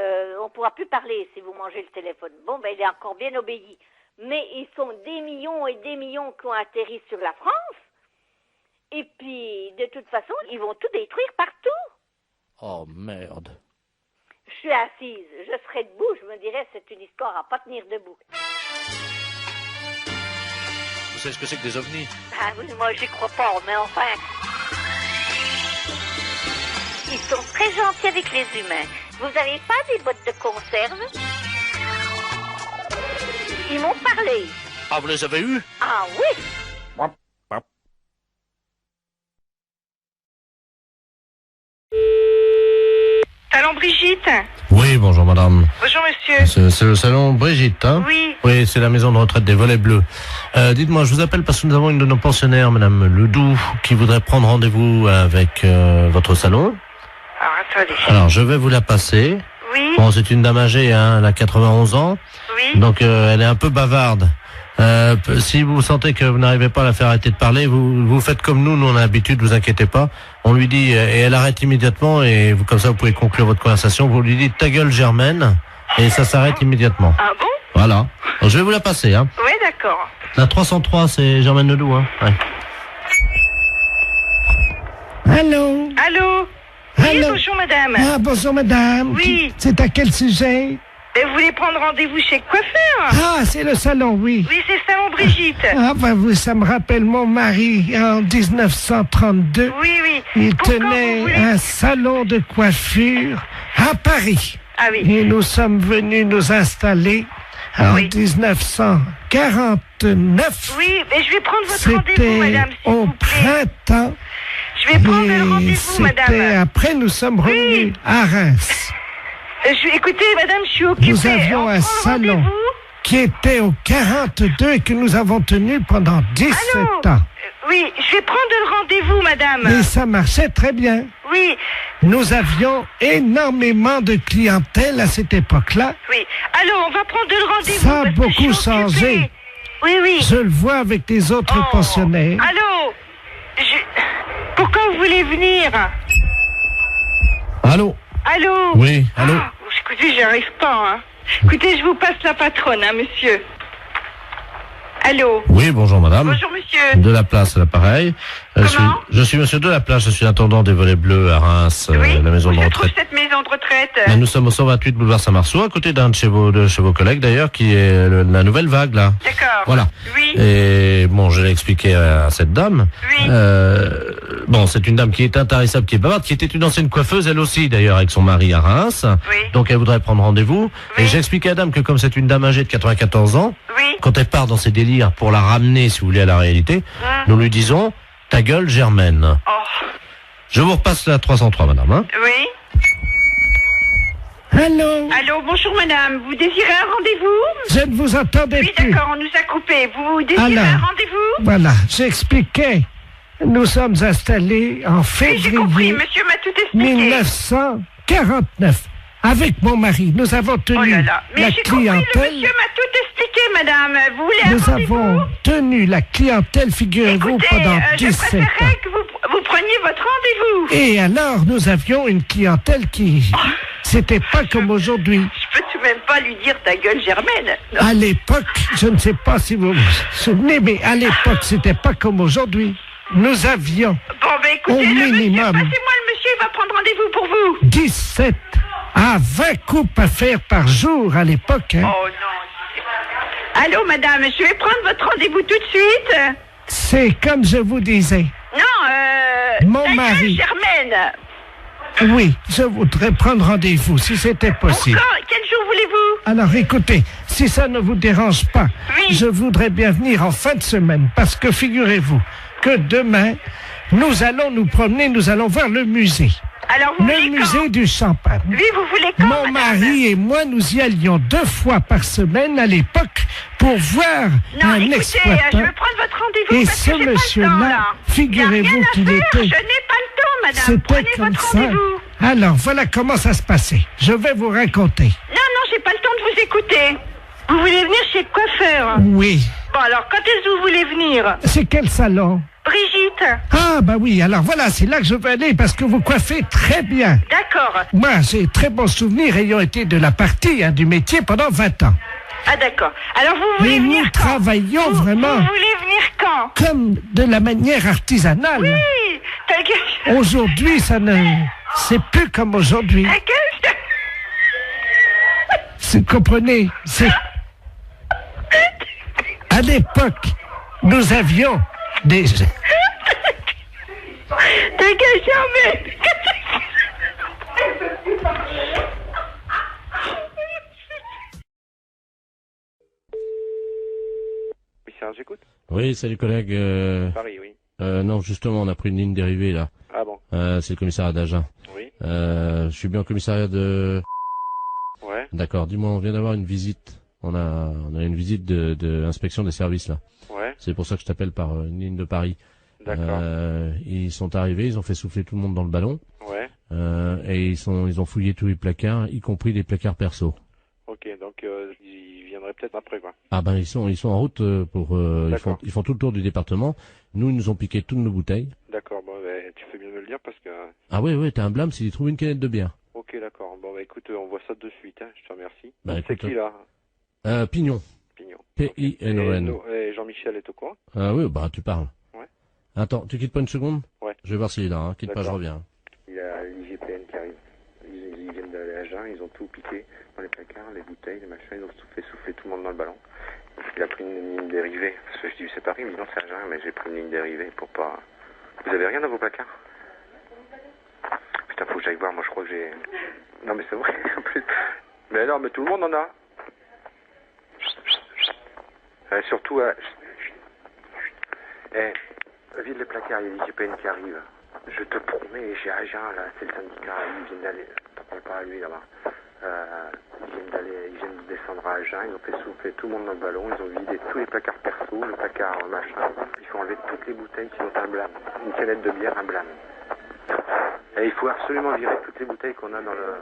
on pourra plus parler si vous mangez le téléphone. Bon, ben il est encore bien obéi, mais ils sont des millions et des millions qui ont atterri sur la France, et puis de toute façon, ils vont tout détruire partout. Oh, merde. Je suis assise, je serai debout, je me dirais c'est une histoire à pas tenir debout. Vous savez ce que c'est que des ovnis? Ah oui, moi j'y crois pas, mais enfin... Ils sont très gentils avec les humains. Vous avez pas des boîtes de conserve? Ils m'ont parlé. Ah, vous les avez eus? Ah oui. Salon Brigitte? Oui, bonjour madame. Bonjour monsieur. C'est le salon Brigitte, hein? Oui. Oui, c'est la maison de retraite des Volets Bleus. Dites-moi, je vous appelle parce que nous avons une de nos pensionnaires, madame Ledoux, qui voudrait prendre rendez-vous avec votre salon. Alors attendez. Alors, je vais vous la passer. Oui. Bon, c'est une dame âgée, hein, elle a 91 ans. Oui. Donc, elle est un peu bavarde. Si vous sentez que vous n'arrivez pas à la faire arrêter de parler, vous faites comme nous on a l'habitude, vous inquiétez pas. On lui dit, et elle arrête immédiatement, et vous, comme ça vous pouvez conclure votre conversation, vous lui dites ta gueule Germaine, et ça s'arrête immédiatement. Ah bon? Voilà. Donc, je vais vous la passer, hein. Oui, d'accord. La 303, c'est Germaine Ledoux, hein. Ouais. Allô? Allô? Oui, Allô? bonjour madame. Ah, bonjour madame. Oui. C'est à quel sujet? Vous voulez prendre rendez-vous chez le coiffeur? Ah, c'est le salon, oui. Oui, c'est le salon Brigitte. Ah, ben vous, ça me rappelle mon mari en 1932. Oui, oui. Il Pourquoi vous tenait voulez- un salon de coiffure à Paris. Ah oui. Et nous sommes venus nous installer en Oui. 1949. Oui, mais je vais prendre votre rendez-vous, C'était madame, s'il au vous plaît. printemps. Je vais prendre le Et rendez-vous, madame. c'était après, nous sommes revenus à Reims. Écoutez, madame, je suis occupée. Nous avions On un prend le salon rendez-vous? qui était au 42 et que nous avons tenu pendant 17 Allô? ans. Oui, je vais prendre le rendez-vous, madame. Et ça marchait très bien. Oui, Nous avions énormément de clientèle à cette époque-là. oui. Allô, on va prendre le rendez-vous. Ça a parce que je suis beaucoup changé. occupée. Oui, oui. Je le vois avec les autres Oh. pensionnaires. Allô? Pourquoi vous voulez venir? Allô? Allô? Oui, allô? Ah, écoutez, j'y arrive pas, hein. Écoutez, je vous passe la patronne, hein, monsieur. Allô? Oui, bonjour madame. Bonjour monsieur. De la place à l'appareil. Je suis monsieur de la place, je suis intendant des Volets Bleus à Reims, la maison de Où se retraite. trouve cette maison de retraite? Mais nous sommes au 128 boulevard Saint-Marceau, à côté d'un de chez vos collègues d'ailleurs, qui est la nouvelle vague là. D'accord. Voilà. Oui. Et bon, je l'ai expliqué à cette dame. Oui. Bon, c'est une dame qui est intarissable, qui est bavarde, qui était une ancienne coiffeuse, elle aussi d'ailleurs, avec son mari à Reims. Oui. Donc elle voudrait prendre rendez-vous. Oui. Et j'ai expliqué à la dame que comme c'est une dame âgée de 94 ans, quand elle part dans ses délires pour la ramener, si vous voulez, à la réalité, nous lui disons, ta gueule, Germaine. Je vous repasse la 303, madame. Hein. Oui. Allô? Allô, bonjour madame. Vous désirez un rendez-vous? Je ne vous entendais plus. Oui, d'accord, on nous a coupé. Vous désirez un rendez-vous? Voilà, j'expliquais. Nous sommes installés en février j'ai compris, monsieur m'a tout expliqué. 1949. Avec mon mari, nous avons tenu la clientèle. Compris, le monsieur m'a tout expliqué, madame. Vous voulez un Nous avons tenu la clientèle, figurez-vous, pendant 17 ans. Je préférerais que vous preniez votre rendez-vous. Et alors, nous avions une clientèle qui... C'était pas comme aujourd'hui. Je peux tout de même pas lui dire ta gueule, Germaine. Non. À l'époque, je ne sais pas si vous vous souvenez, mais à l'époque, c'était pas comme aujourd'hui. Nous avions écoutez, au minimum... Passez-moi le monsieur, il va prendre rendez-vous pour vous. 17 à 20 coupes à faire par jour à l'époque. Hein. Oh non. Allô, madame, je vais prendre votre rendez-vous tout de suite. C'est comme je vous disais. Non, mon mari. Germaine. Oui, je voudrais prendre rendez-vous, si c'était possible. Encore? Quel jour voulez-vous? Alors écoutez, si ça ne vous dérange pas, je voudrais bien venir en fin de semaine, parce que figurez-vous que demain, nous allons nous promener, nous allons voir le musée. Alors vous le musée du champagne. Oui, vous voulez quand, Mon mari et moi, nous y allions 2 fois par semaine à l'époque pour voir un exploitant. Je veux prendre votre rendez-vous et parce ce que j'ai monsieur-là, pas le temps, là. figurez-vous qu'il était... Je n'ai pas le temps, madame. C'était Prenez comme votre ça. rendez-vous. Alors, voilà comment ça se passait. Je vais vous raconter. Non, j'ai pas le temps de vous écouter. Vous voulez venir chez le coiffeur? Oui. Bon, alors, quand est-ce que vous voulez venir? C'est quel salon? Brigitte. Ah, bah oui, alors voilà, c'est là que je veux aller parce que vous coiffez très bien. D'accord. Moi, j'ai très bons souvenirs ayant été de la partie, du métier pendant 20 ans. Ah, d'accord. Alors, vous voulez venir nous quand? travaillons vraiment... Vous voulez venir quand? Comme de la manière artisanale. Oui, ta gueule. Aujourd'hui, ça ne... C'est plus comme aujourd'hui. Ta gueule. Vous comprenez? C'est... À l'époque, nous avions des... Ta gueule, jamais. Oui, Serge, j'écoute. Oui, salut collègue. Paris, oui. Non, justement, on a pris une ligne dérivée là. Ah bon? C'est le commissariat d'Agen. Oui. Je suis bien au commissariat de... Ouais. D'accord, dis-moi, on vient d'avoir une visite. On a une visite de inspection des services là. Ouais. C'est pour ça que je t'appelle par une ligne de Paris. D'accord. Ils sont arrivés, ils ont fait souffler tout le monde dans le ballon. Ouais. Et ils ont fouillé tous les placards, y compris les placards perso. Ok, donc ils viendraient peut-être après quoi. Ah ben ils sont en route pour ils font tout le tour du département. Nous ils nous ont piqué toutes nos bouteilles. D'accord, bon ben tu fais bien de me le dire parce que. Ah ouais, t'as un blâme s'ils trouvent une canette de bière. Ok, d'accord. Bon bah écoute, on voit ça de suite, hein. Je te remercie. Bah, c'est écoute, qui là? Pignon. Pignon. P-I-N-O-N. Et Jean-Michel est au courant? Ah oui, bah tu parles. Ouais. Attends, tu quittes pas une seconde? Ouais. Je vais voir s'il est là, hein. Quitte pas, je reviens. Il y a l'IGPN qui arrive. Ils viennent d'aller à Agen, ils ont tout piqué dans les placards, les bouteilles, les machins, ils ont tout fait souffler tout le monde dans le ballon. Il a pris une ligne dérivée. Parce que je dis c'est Paris, mais non c'est Agen, mais j'ai pris une ligne dérivée pour pas... Vous avez rien dans vos placards? Putain, faut que j'aille voir, moi je crois que j'ai... Non mais c'est vrai, en plus... Mais non, mais tout le monde en a. Surtout... vide les placards, il y a l'IGPN qui arrive. Je te promets, j'ai Agen, là, c'est le syndicat, ils viennent d'aller... T'en parles pas à lui, là-bas. Ils viennent de descendre à Agen, ils ont fait souffler tout le monde dans le ballon, ils ont vidé tous les placards perso, le placard machin. Il faut enlever toutes les bouteilles qui ont un blâme. Une canette de bière, un blâme. Et il faut absolument virer toutes les bouteilles qu'on a dans le...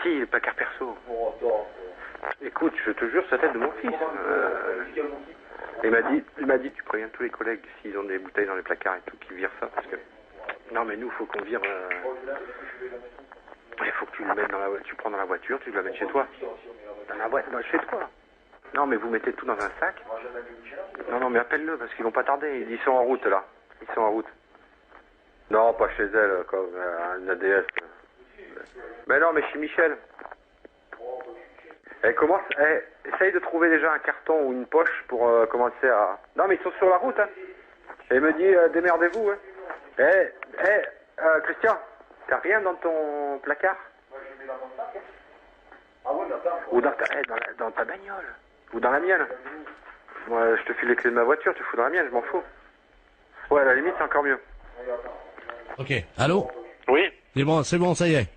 Si, le placard perso. Écoute, je te jure, c'est la tête de mon fils. Il m'a dit, tu préviens tous les collègues s'ils ont des bouteilles dans les placards et tout, qu'ils virent ça, parce que... Non, mais nous, il faut qu'on vire... Il faut que tu le mettes dans la voiture, tu prends dans la voiture, tu le mets chez toi. Dans la boîte, chez toi. Non, mais vous mettez tout dans un sac. Non, mais appelle-le parce qu'ils vont pas tarder. Ils sont en route là. Ils sont en route. Non, pas chez elle, comme une ADS. Mais non, mais chez Michel. Essaye de trouver déjà un carton ou une poche pour commencer à... Non, mais ils sont sur la route, hein. Et il me dit, démerdez-vous, hein. Christian, t'as rien dans ton placard? Ou dans ta bagnole. Ou dans la mienne. Moi, je te file les clés de ma voiture, tu fous dans la mienne, je m'en fous. Ouais, à la limite, c'est encore mieux. Ok. Allô? Oui. C'est bon, ça y est.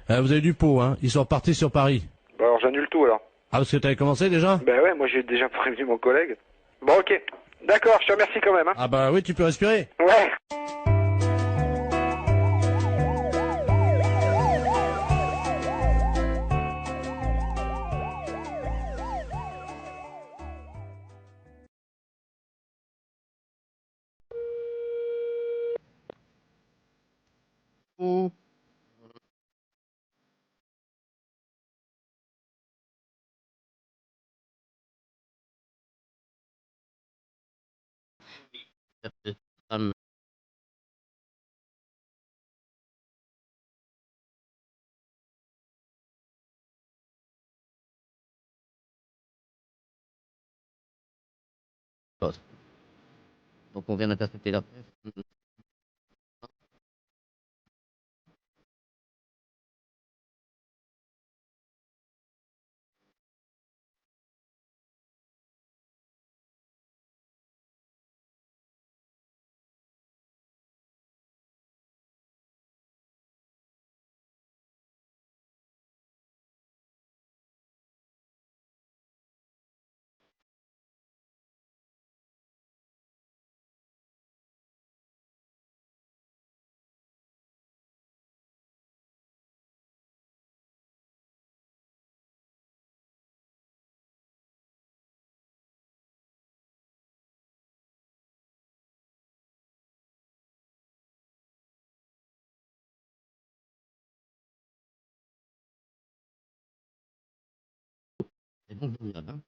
Vous avez du pot, hein. Ils sont repartis sur Paris. Bon, alors j'annule tout, alors. Ah, parce que t'avais commencé déjà? Ben ouais, moi j'ai déjà prévenu mon collègue. Bon, ok. D'accord, je te remercie quand même, hein. Ah bah oui, tu peux respirer. Ouais. Donc on vient d'intercepter la... C'est bon, hein.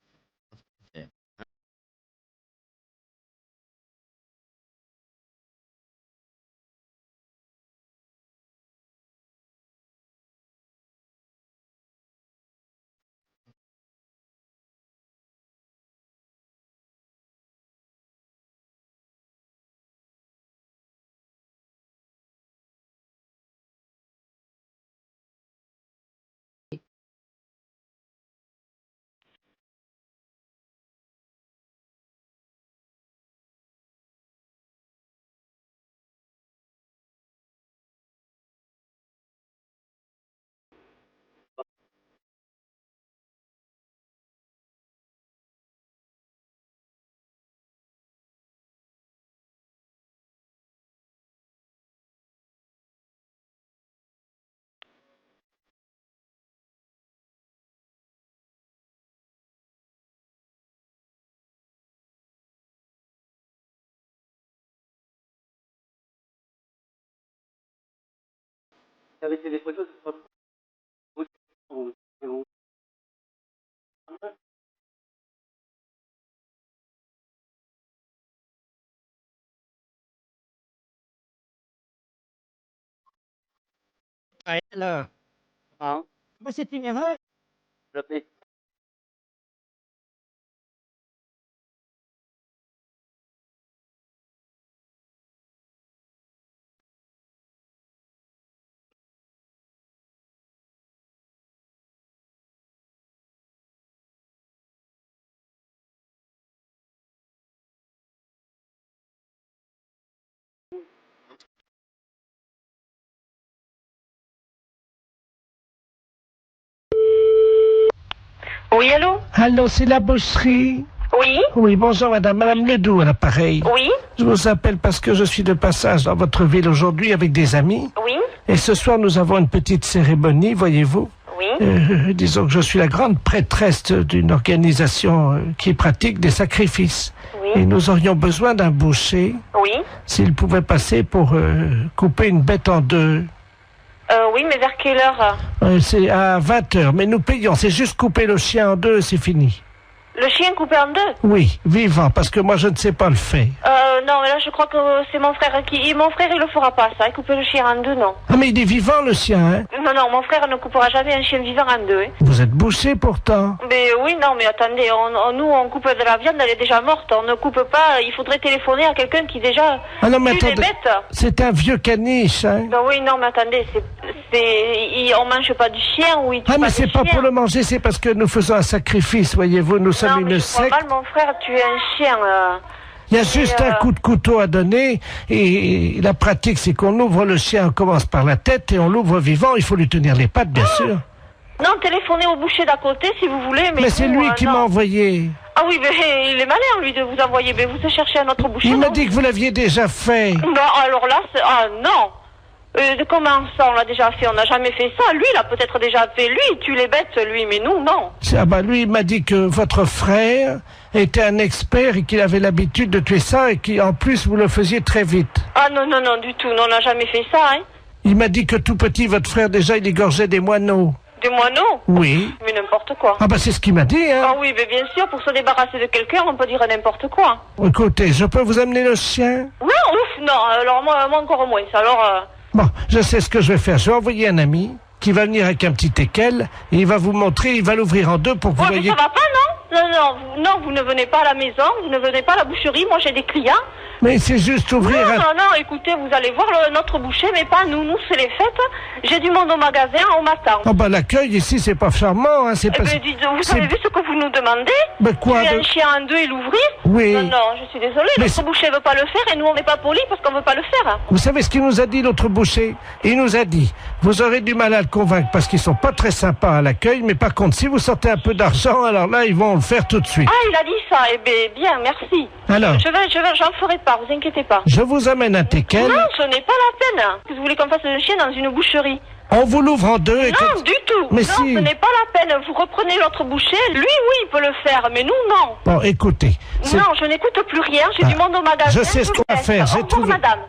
Avec des photos, ce sera... Ouais, alors. Hein? Bah, c'est une erreur. Je fais. Oui, allô? Allô, c'est la boucherie? Oui? Oui, bonjour madame Ledoux à l'appareil. Oui? Je vous appelle parce que je suis de passage dans votre ville aujourd'hui avec des amis. Oui? Et ce soir, nous avons une petite cérémonie, voyez-vous. Oui? Disons que je suis la grande prêtresse d'une organisation qui pratique des sacrifices. Oui? Et nous aurions besoin d'un boucher. Oui? S'il pouvait passer pour couper une bête en deux. Oui, mais vers quelle heure? C'est à 20h, mais nous payons. C'est juste couper le chien en deux, c'est fini. Le chien coupé en deux? Oui, vivant, parce que moi je ne sais pas le faire. Non, mais là je crois que c'est mon frère qui... Mon frère il le fera pas ça, couper le chien en deux, non. Ah mais il est vivant le chien, hein? Non, mon frère ne coupera jamais un chien vivant en deux. Hein. Vous êtes bouché pourtant. Mais oui, non, mais attendez, nous on coupe de la viande, elle est déjà morte, on ne coupe pas, il faudrait téléphoner à quelqu'un qui déjà ah non, mais tue les attendez, bêtes. c'est un vieux caniche, hein? Ben oui, non, mais attendez, on mange pas du chien ou il tue ah mais pas c'est pas pour le manger, c'est parce que nous faisons un sacrifice, voyez-vous, nous sommes une secte. Mal, mon frère tuer un chien. Il y a juste un coup de couteau à donner et la pratique c'est qu'on ouvre le chien, on commence par la tête et on l'ouvre vivant, il faut lui tenir les pattes bien sûr. Non, téléphonez au boucher d'à côté si vous voulez. Mais c'est lui qui m'a envoyé. Ah oui, mais il est malin lui de vous envoyer, mais vous cherchez un autre boucher. Il m'a dit que vous l'aviez déjà fait. Non, alors là, non. Comment ça, on l'a déjà fait? On n'a jamais fait ça. Lui, il a peut-être déjà fait. Lui, il tue les bêtes, lui, mais nous, non. Ah bah lui, il m'a dit que votre frère était un expert et qu'il avait l'habitude de tuer ça et qu'en plus, vous le faisiez très vite. Ah non, du tout. Non, on n'a jamais fait ça, hein. Il m'a dit que tout petit, votre frère, déjà, il égorgeait des moineaux. Des moineaux? Oui. Mais n'importe quoi. Ah bah c'est ce qu'il m'a dit, hein. Ah oui, mais bien sûr, pour se débarrasser de quelqu'un, on peut dire n'importe quoi. Écoutez, je peux vous amener le chien? Non, ouf, non, alors moi encore moins. Alors... Bon, je sais ce que je vais faire. Je vais envoyer un ami qui va venir avec un petit équel et il va vous montrer, il va l'ouvrir en deux pour que vous voyez... mais ça va pas, non? Non, vous ne venez pas à la maison, vous ne venez pas à la boucherie, moi j'ai des clients. Mais c'est juste ouvrir Non, écoutez, vous allez voir notre boucher, mais pas nous. Nous, c'est les fêtes. J'ai du monde au magasin, on m'attend. Oh bah l'accueil ici, c'est pas charmant, hein, c'est pas... vous avez vu ce que vous nous demandez? Mais quoi tuer un chien en deux et l'ouvrir? Oui. Non, je suis désolée, notre boucher veut pas le faire et nous, on n'est pas polis parce qu'on veut pas le faire. Vous savez ce qu'il nous a dit, l'autre boucher? Il nous a dit, vous aurez du mal à le convaincre parce qu'ils sont pas très sympas à l'accueil, mais par contre, si vous sortez un peu d'argent, alors là, ils vont le faire tout de suite. Ah, il a dit ça, bien, merci. Alors? J'en ferai pas, vous inquiétez pas. Je vous amène un teckel. Non, ce n'est pas la peine. Vous voulez qu'on fasse le chien dans une boucherie? On vous l'ouvre en deux et... Non, du tout. Mais non, si. Ce n'est pas la peine. Vous reprenez l'autre boucher. Lui, oui, il peut le faire, mais nous, non. Bon, écoutez... Non, je n'écoute plus rien. J'ai du monde au magasin. Je sais ce qu'on va faire. J'ai trouvé... madame.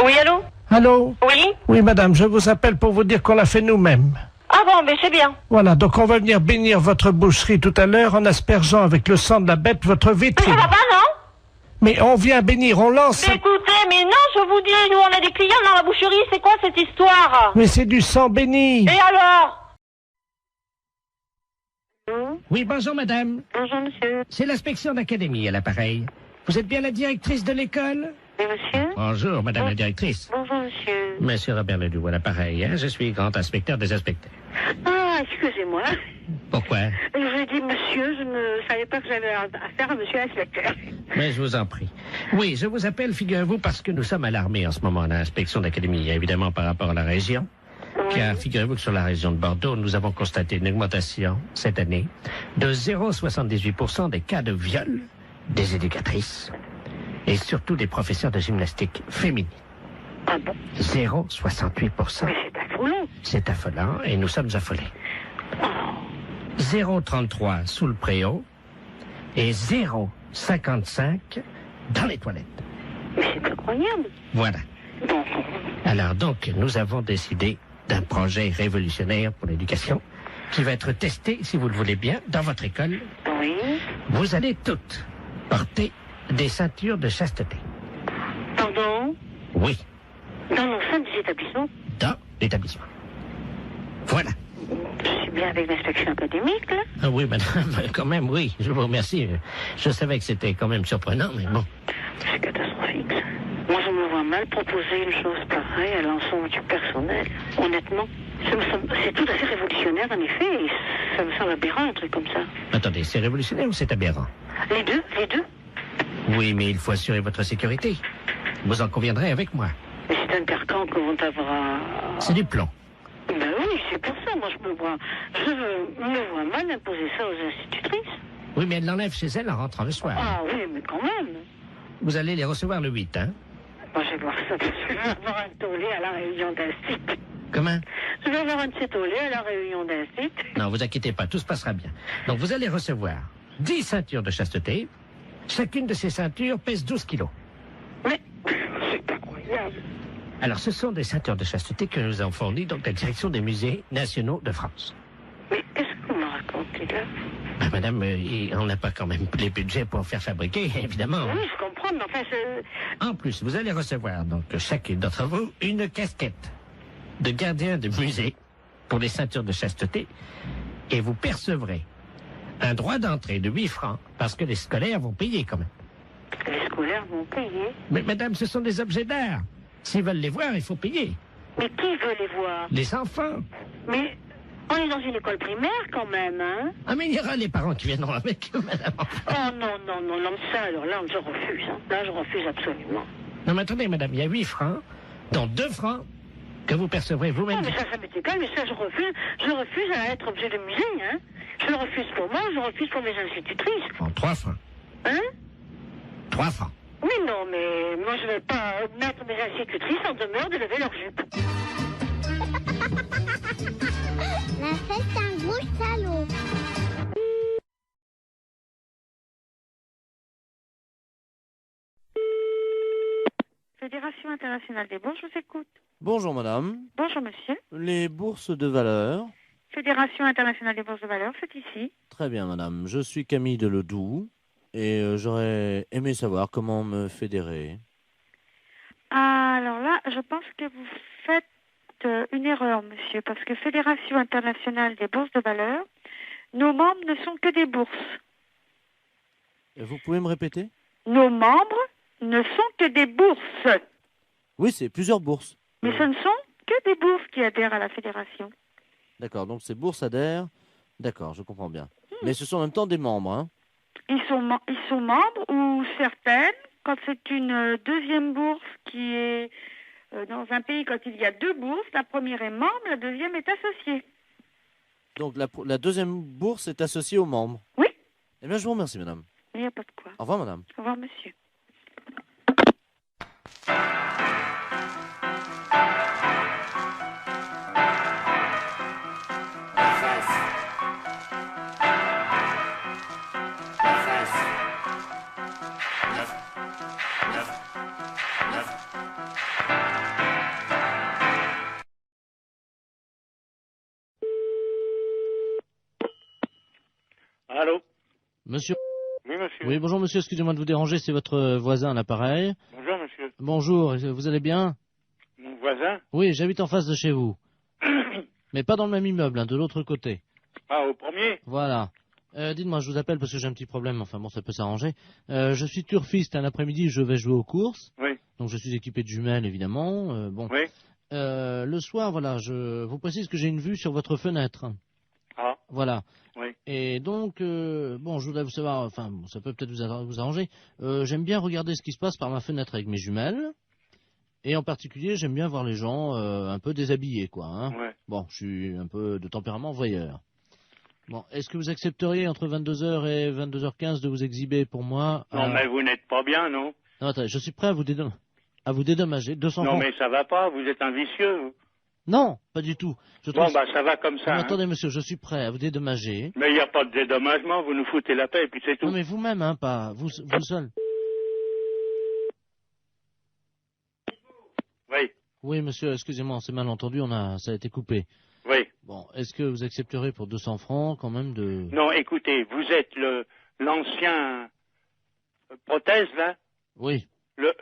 Oui, allô? Allô? Oui? Oui, madame, je vous appelle pour vous dire qu'on l'a fait nous-mêmes. Ah bon, mais c'est bien. Voilà, donc on va venir bénir votre boucherie tout à l'heure en aspergeant avec le sang de la bête votre vitrine. Mais ça va pas, non? Mais on vient bénir, on lance... Mais écoutez, mais non, je vous dis, nous on a des clients dans la boucherie, c'est quoi cette histoire? Mais c'est du sang béni. Et alors? Oui, bonjour madame. Bonjour monsieur. C'est l'inspection d'académie à l'appareil. Vous êtes bien la directrice de l'école? Oui monsieur. Bonjour madame la directrice. Bonjour monsieur. Monsieur Robert Ledoux à l'appareil, hein? Je suis grand inspecteur des inspecteurs. Ah, excusez-moi. Pourquoi? Je dis monsieur, je ne savais pas que j'avais affaire à monsieur l'inspecteur. Mais je vous en prie. Oui, je vous appelle, figurez-vous, parce que nous sommes alarmés en ce moment à l'inspection d'académie, évidemment par rapport à la région. Car figurez-vous que sur la région de Bordeaux, nous avons constaté une augmentation cette année de 0,78% des cas de viol des éducatrices et surtout des professeurs de gymnastique féminines. Ah bon? 0,68%. Mais c'est affolant. C'est affolant et nous sommes affolés. 0,33 sous le préau et 0,55 dans les toilettes. Mais c'est incroyable. Voilà. Alors donc, nous avons décidé d'un projet révolutionnaire pour l'éducation qui va être testé, si vous le voulez bien, dans votre école. Oui. Vous allez toutes porter des ceintures de chasteté. Pardon? Oui. Dans l'enceinte des établissements? Dans l'établissement. Voilà. Je suis bien avec l'inspection académique, là? Ah oui, madame, quand même, oui. Je vous remercie. Je savais que c'était quand même surprenant, mais bon. C'est catastrophique, ça. Moi, je me vois mal proposer une chose pareille à l'ensemble du personnel. Honnêtement, c'est tout à fait révolutionnaire, en effet, et ça me semble aberrant, un truc comme ça. Attendez, c'est révolutionnaire ou c'est aberrant? Les deux. Oui, mais il faut assurer votre sécurité. Vous en conviendrez avec moi. Mais c'est un carcan que vont avoir... C'est du plomb. Ben oui, c'est pour ça, moi je me vois mal imposer ça aux institutrices. Oui, mais elle l'enlève chez elle en rentrant le soir. Ah oui, mais quand même. Vous allez les recevoir le 8, hein? Moi je vais voir ça, je vais avoir un tollé à la réunion d'instit. Comment? Je vais avoir un de ces tollés à la réunion d'instit. Non, vous inquiétez pas, tout se passera bien. Donc vous allez recevoir 10 ceintures de chasteté. Chacune de ces ceintures pèse 12 kilos. Mais c'est incroyable. Alors, ce sont des ceintures de chasteté que nous avons fournies donc la direction des musées nationaux de France. Mais est-ce que vous prix-là. Ben, madame, on n'a pas quand même les budgets pour faire fabriquer, évidemment. Oui, je comprends, mais enfin, En plus, vous allez recevoir, donc, chacune d'entre vous, une casquette de gardien de musée pour les ceintures de chasteté, et vous percevrez un droit d'entrée de 8 francs, parce que les scolaires vont payer quand même. Les scolaires vont payer. Mais madame, ce sont des objets d'art. S'ils veulent les voir, il faut payer. Mais qui veut les voir? Les enfants. Mais on est dans une école primaire quand même, hein? Ah, mais il y aura les parents qui viendront avec eux, madame. Oh non, non, non, non, ça, alors là, je refuse. Hein. Là, je refuse absolument. Non, mais attendez, madame, il y a 8 francs, dont 2 francs que vous percevrez vous-même. Oh, mais ça m'est égal, mais ça, je refuse. Je refuse à être objet de musée, hein? Je le refuse pour moi, je refuse pour mes institutrices. En 3 francs. Hein? 3 francs. Mais non, mais moi, je ne vais pas mettre mes institutrices en demeure de lever leur jupe. La fête un gros salaud. Fédération internationale des bourses, je vous écoute. Bonjour madame. Bonjour monsieur. Les bourses de valeur. Fédération internationale des bourses de valeur, c'est ici. Très bien madame. Je suis Camille Deledoux et j'aurais aimé savoir comment me fédérer. Alors là, je pense que vous faites une erreur, monsieur, parce que Fédération internationale des bourses de valeur, nos membres ne sont que des bourses. Vous pouvez me répéter? Nos membres ne sont que des bourses. Oui, c'est plusieurs bourses. Mais ce ne sont que des bourses qui adhèrent à la fédération. D'accord, donc ces bourses adhèrent. D'accord, je comprends bien. Mais ce sont en même temps des membres, hein? Ils sont membres ou certaines, quand c'est une deuxième bourse qui est dans un pays, quand il y a 2 bourses, la première est membre, la deuxième est associée. Donc la deuxième bourse est associée aux membres? Oui. Eh bien, je vous remercie, madame. Il n'y a pas de quoi. Au revoir, madame. Au revoir, monsieur. Allô? Monsieur? Oui, monsieur. Oui, bonjour monsieur, excusez-moi de vous déranger, c'est votre voisin à l'appareil. Bonjour, monsieur. Bonjour, vous allez bien? Mon voisin? Oui, j'habite en face de chez vous. Mais pas dans le même immeuble, hein, de l'autre côté. Ah, au premier? Voilà. Dites-moi, je vous appelle parce que j'ai un petit problème, enfin bon, ça peut s'arranger. Je suis turfiste, un après-midi, je vais jouer aux courses. Oui. Donc je suis équipé de jumelles, évidemment. Bon. Oui. Le soir, voilà, je vous précise que j'ai une vue sur votre fenêtre. Ah. Voilà. Oui. Et donc, bon, je voudrais vous savoir, enfin, bon, ça peut peut-être vous arranger. J'aime bien regarder ce qui se passe par ma fenêtre avec mes jumelles. Et en particulier, j'aime bien voir les gens un peu déshabillés, quoi. Hein. Ouais. Bon, je suis un peu de tempérament voyeur. Bon, est-ce que vous accepteriez entre 22h et 22h15 de vous exhiber pour moi? Non, mais vous n'êtes pas bien, non? Non, attendez, je suis prêt à vous dédommager. 200 Non, francs. mais ça va pas, vous êtes un vicieux, vous. Non, pas du tout. Bon, bah, ça va comme ça. Non, hein. attendez, monsieur, je suis prêt à vous dédommager. Mais il n'y a pas de dédommagement, vous nous foutez la paix et puis c'est tout. Non, mais vous-même, hein, pas vous seul. Oui. Oui, monsieur, excusez-moi, on s'est mal entendu, ça a été coupé. Oui. Bon, est-ce que vous accepterez pour 200 francs quand même de... Non, écoutez, vous êtes l'ancien prothèse, là? Oui.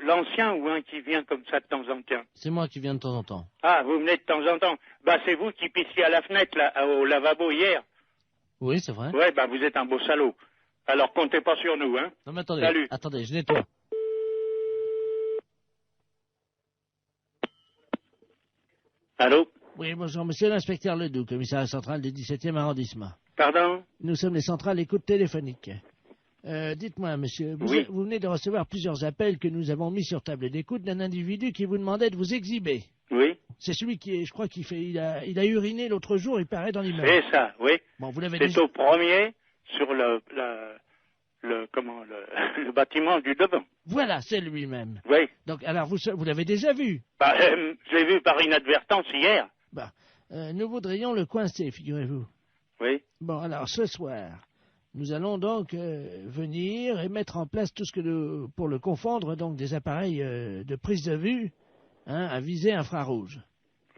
L'ancien ou un qui vient comme ça de temps en temps? C'est moi qui viens de temps en temps. Ah, vous venez de temps en temps. Bah, c'est vous qui pissiez à la fenêtre, là, au lavabo hier. Oui, c'est vrai. Ouais, bah, vous êtes un beau salaud. Alors, comptez pas sur nous, hein. Non, mais attendez, Salut. attendez, je nettoie. Allô? Oui, bonjour, monsieur l'inspecteur Ledoux, commissariat central du 17e arrondissement. Pardon? Nous sommes les centrales écoute téléphonique. Dites-moi, monsieur, Oui. vous venez de recevoir plusieurs appels que nous avons mis sur table d'écoute d'un individu qui vous demandait de vous exhiber. Oui. C'est celui qui est, je crois il a uriné l'autre jour, il paraît dans l'immeuble. C'est ça, oui. Bon, vous l'avez C'est déjà... au premier, sur le bâtiment du devant. Voilà, c'est lui-même. Oui. Donc, alors, vous l'avez déjà vu? Bah, je l'ai vu par inadvertance hier. Bah, nous voudrions le coincer, figurez-vous. Oui. Bon, alors, ce soir, nous allons donc venir et mettre en place tout ce que pour le confondre, donc des appareils de prise de vue, hein, à visée infrarouge.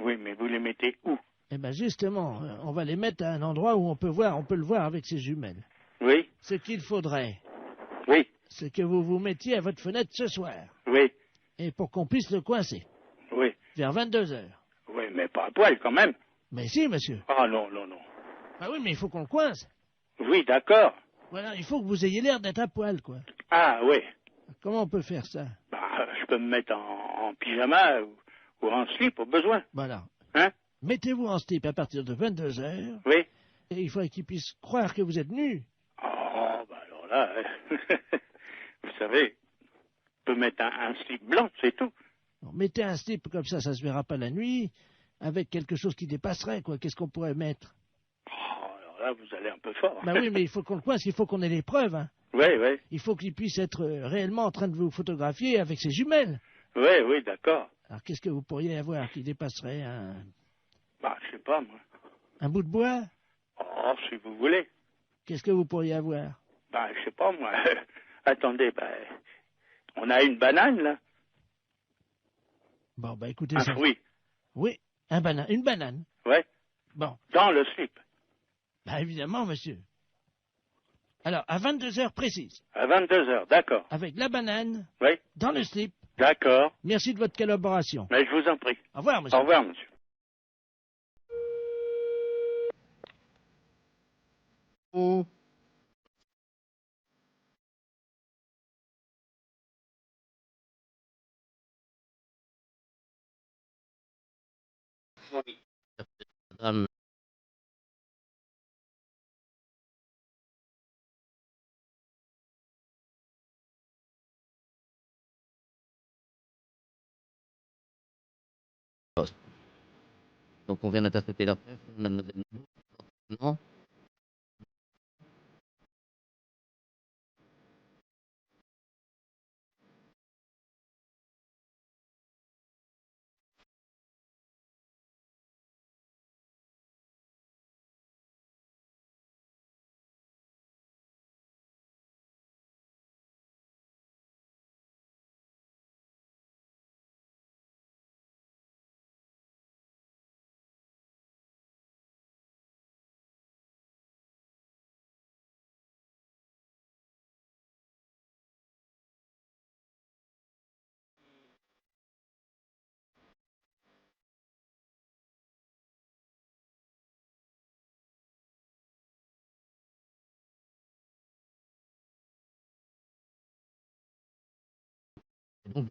Oui, mais vous les mettez où? Eh ben justement, on va les mettre à un endroit où on peut le voir avec ses jumelles. Oui. Ce qu'il faudrait, Oui. c'est que vous vous mettiez à votre fenêtre ce soir. Oui. Et pour qu'on puisse le coincer. Oui. Vers 22h. Oui, mais pas à poil quand même. Mais si, monsieur. Ah non, non, non. Ah oui, mais il faut qu'on le coince. Oui, d'accord. Voilà, il faut que vous ayez l'air d'être à poil, quoi. Ah oui. Comment on peut faire ça? Bah, je peux me mettre en pyjama ou en slip au besoin. Voilà. Hein? Mettez-vous en slip à partir de 22h. Oui. Et il faudrait qu'ils puissent croire que vous êtes nu. Oh, bah alors là, vous savez, je peux mettre un slip blanc, c'est tout. Bon, mettez un slip comme ça se verra pas la nuit, avec quelque chose qui dépasserait, quoi. Qu'est-ce qu'on pourrait mettre? Oh, alors là, vous allez un peu fort. Bah oui, mais il faut qu'on le coince, il faut qu'on ait les preuves, hein. Oui, oui. Il faut qu'il puisse être réellement en train de vous photographier avec ses jumelles. Oui, oui, d'accord. Alors qu'est-ce que vous pourriez avoir qui dépasserait un... Bah, je sais pas, moi. Un bout de bois? Oh, si vous voulez. Qu'est-ce que vous pourriez avoir? Bah, je sais pas, moi. Attendez, bah, on a une banane, là. Bon, bah écoutez Un ça. fruit. Oui, une banane. Ouais. Bon. Dans le slip. Bah évidemment, monsieur. Alors, à 22h précises. À 22h, d'accord. Avec la banane. Oui. Dans le slip. D'accord. Merci de votre collaboration. Mais je vous en prie. Au revoir, monsieur. Au revoir, monsieur. Oh. Oui. Madame. Donc on vient d'intercepter la preuve, mademoiselle. Non. Donc,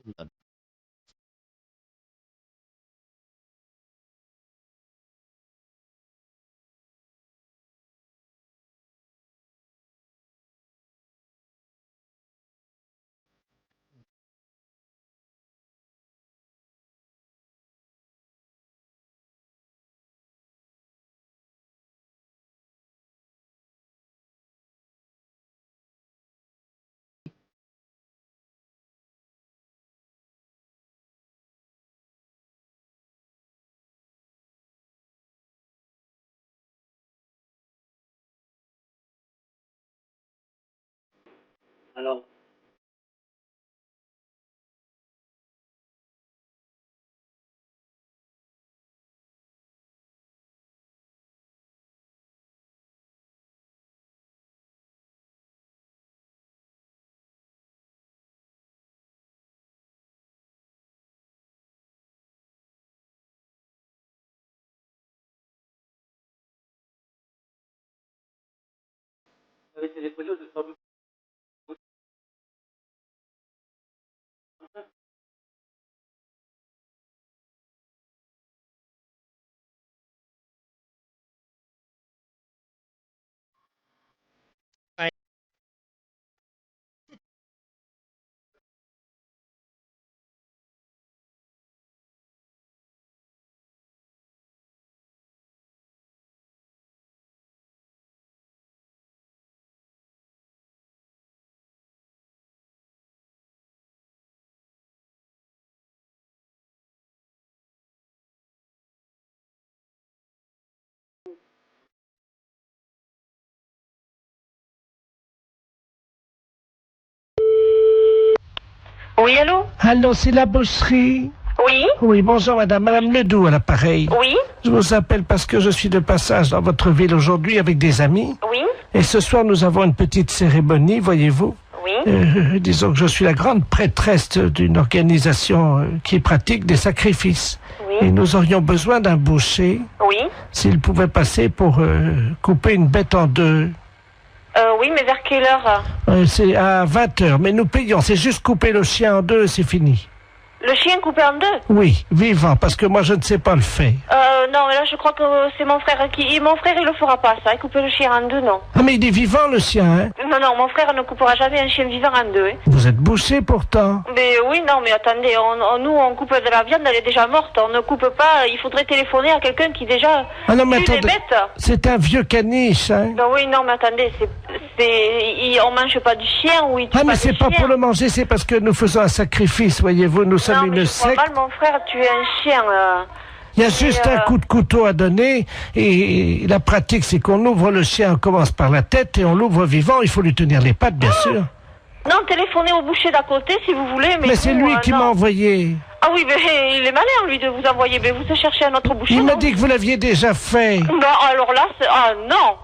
Alors, c'est des photos de forme. Oui, allô? Allô, c'est la boucherie? Oui. Oui, bonjour madame. Madame Ledoux à l'appareil. Oui. Je vous appelle parce que je suis de passage dans votre ville aujourd'hui avec des amis. Oui. Et ce soir, nous avons une petite cérémonie, voyez-vous. Oui. Disons que je suis la grande prêtresse d'une organisation qui pratique des sacrifices. Oui. Et nous aurions besoin d'un boucher. Oui. S'il pouvait passer pour couper une bête en deux. Oui, mais vers quelle heure? C'est à 20h, mais nous payons. C'est juste couper le chien en deux, c'est fini. Le chien coupé en deux? Oui, vivant, parce que moi je ne sais pas le faire. Non, mais là je crois que c'est mon frère qui... Mon frère il le fera pas ça, couper le chien en deux, non. Ah mais il est vivant le chien, hein? Non, mon frère ne coupera jamais un chien vivant en deux. Hein. Vous êtes bouché pourtant. Mais oui, non, mais attendez, nous on coupe de la viande, elle est déjà morte, on ne coupe pas, il faudrait téléphoner à quelqu'un qui déjà non, mais tue les attendez, bêtes. C'est un vieux caniche, hein? Ben oui, non, mais attendez, on mange pas du chien ou il tue mais pas c'est du pas chien. pour le manger, c'est parce que nous faisons un sacrifice, voyez-vous, nous sommes une secte. Mal, mon frère tuer un chien. Il y a juste un coup de couteau à donner et la pratique c'est qu'on ouvre le chien, on commence par la tête et on l'ouvre vivant, il faut lui tenir les pattes bien sûr. Non, téléphonez au boucher d'à côté si vous voulez. Mais c'est lui qui m'a envoyé. Ah oui, mais il est malin lui de vous envoyer, mais vous cherchez un autre boucher. Il m'a dit que vous l'aviez déjà fait. Non, alors là, non.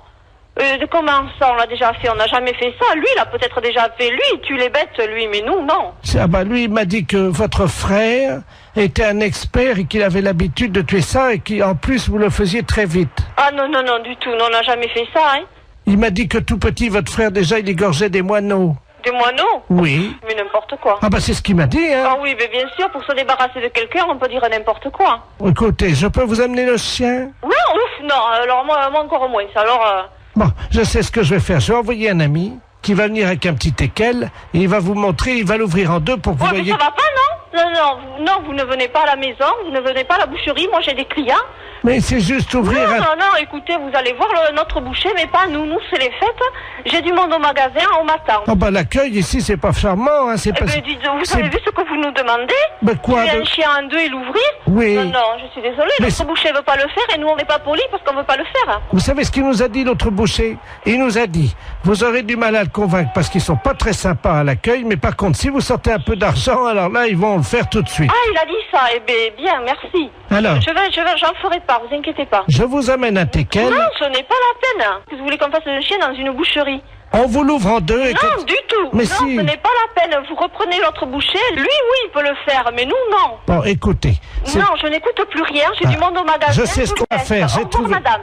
Comment ça, on l'a déjà fait? On n'a jamais fait ça. Lui, il a peut-être déjà fait. Lui, il tue les bêtes, lui, mais nous, non. Ah bah lui, il m'a dit que votre frère était un expert et qu'il avait l'habitude de tuer ça et qu'en plus, vous le faisiez très vite. Ah non, du tout. Non, on n'a jamais fait ça, hein. Il m'a dit que tout petit, votre frère, déjà, il égorgeait des moineaux. Des moineaux? Oui. Mais n'importe quoi. Ah bah c'est ce qu'il m'a dit, hein. Ah oui, mais bien sûr, pour se débarrasser de quelqu'un, on peut dire n'importe quoi. Écoutez, je peux vous amener le chien? Non, ouf, non, alors moi encore moins. Alors... Bon, je sais ce que je vais faire. Je vais envoyer un ami qui va venir avec un petit teckel et il va vous montrer, il va l'ouvrir en deux pour que vous voyez... mais ça va pas, non? Non, vous ne venez pas à la maison, vous ne venez pas à la boucherie, moi j'ai des clients. Mais c'est juste ouvrir Non, écoutez, vous allez voir notre boucher, mais pas nous. Nous, c'est les fêtes. J'ai du monde au magasin, on m'attend. Oh bah l'accueil ici, c'est pas charmant, hein, c'est pas... vous avez vu ce que vous nous demandez? Ben quoi? Tuer un chien en deux et l'ouvrir? Oui. Non, je suis désolée, notre boucher veut pas le faire et nous, on n'est pas polis parce qu'on veut pas le faire. Vous savez ce qu'il nous a dit, notre boucher? Il nous a dit, vous aurez du mal à le convaincre parce qu'ils sont pas très sympas à l'accueil, mais par contre, si vous sortez un peu d'argent, alors là, ils vont le faire tout de suite. Ah, il a dit ça, eh bien, merci. Alors? J'en ferai pas, vous inquiétez pas. Je vous amène un teckel. Non, ce n'est pas la peine. Vous voulez qu'on fasse un chien dans une boucherie? On vous l'ouvre en deux et... Non, du tout. Mais non, si. Ce n'est pas la peine. Vous reprenez l'autre boucher. Lui, oui, il peut le faire, mais nous, non. Bon, écoutez... Non, je n'écoute plus rien. J'ai du monde au magasin. Je sais ce qu'on va faire. J'ai trouvé... madame.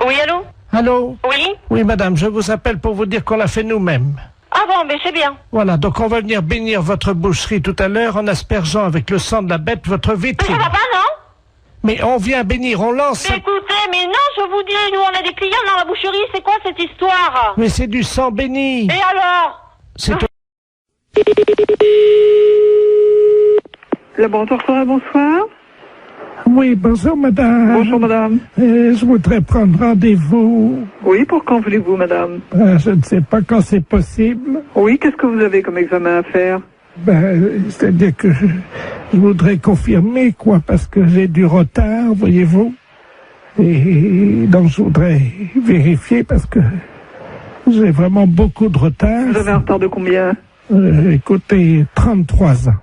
Oui, allô? Allô? Oui? Oui, madame, je vous appelle pour vous dire qu'on l'a fait nous-mêmes. Ah bon, mais c'est bien. Voilà, donc on va venir bénir votre boucherie tout à l'heure en aspergeant avec le sang de la bête votre vitrine. Mais ça va pas, non? Mais on vient bénir, on lance... Mais écoutez, mais non, je vous dis, nous on a des clients dans la boucherie, c'est quoi cette histoire? Mais c'est du sang béni. Et alors? C'est... Laboratoire Sora, bonsoir. Oui, bonjour madame. Bonjour madame. Je voudrais prendre rendez-vous. Oui, pour quand voulez-vous madame? Je ne sais pas quand c'est possible. Oui, qu'est-ce que vous avez comme examen à faire? C'est-à-dire que je voudrais confirmer, quoi, parce que j'ai du retard, voyez-vous. Et donc je voudrais vérifier parce que j'ai vraiment beaucoup de retard. Vous avez un retard de combien? Écoutez, 33 ans.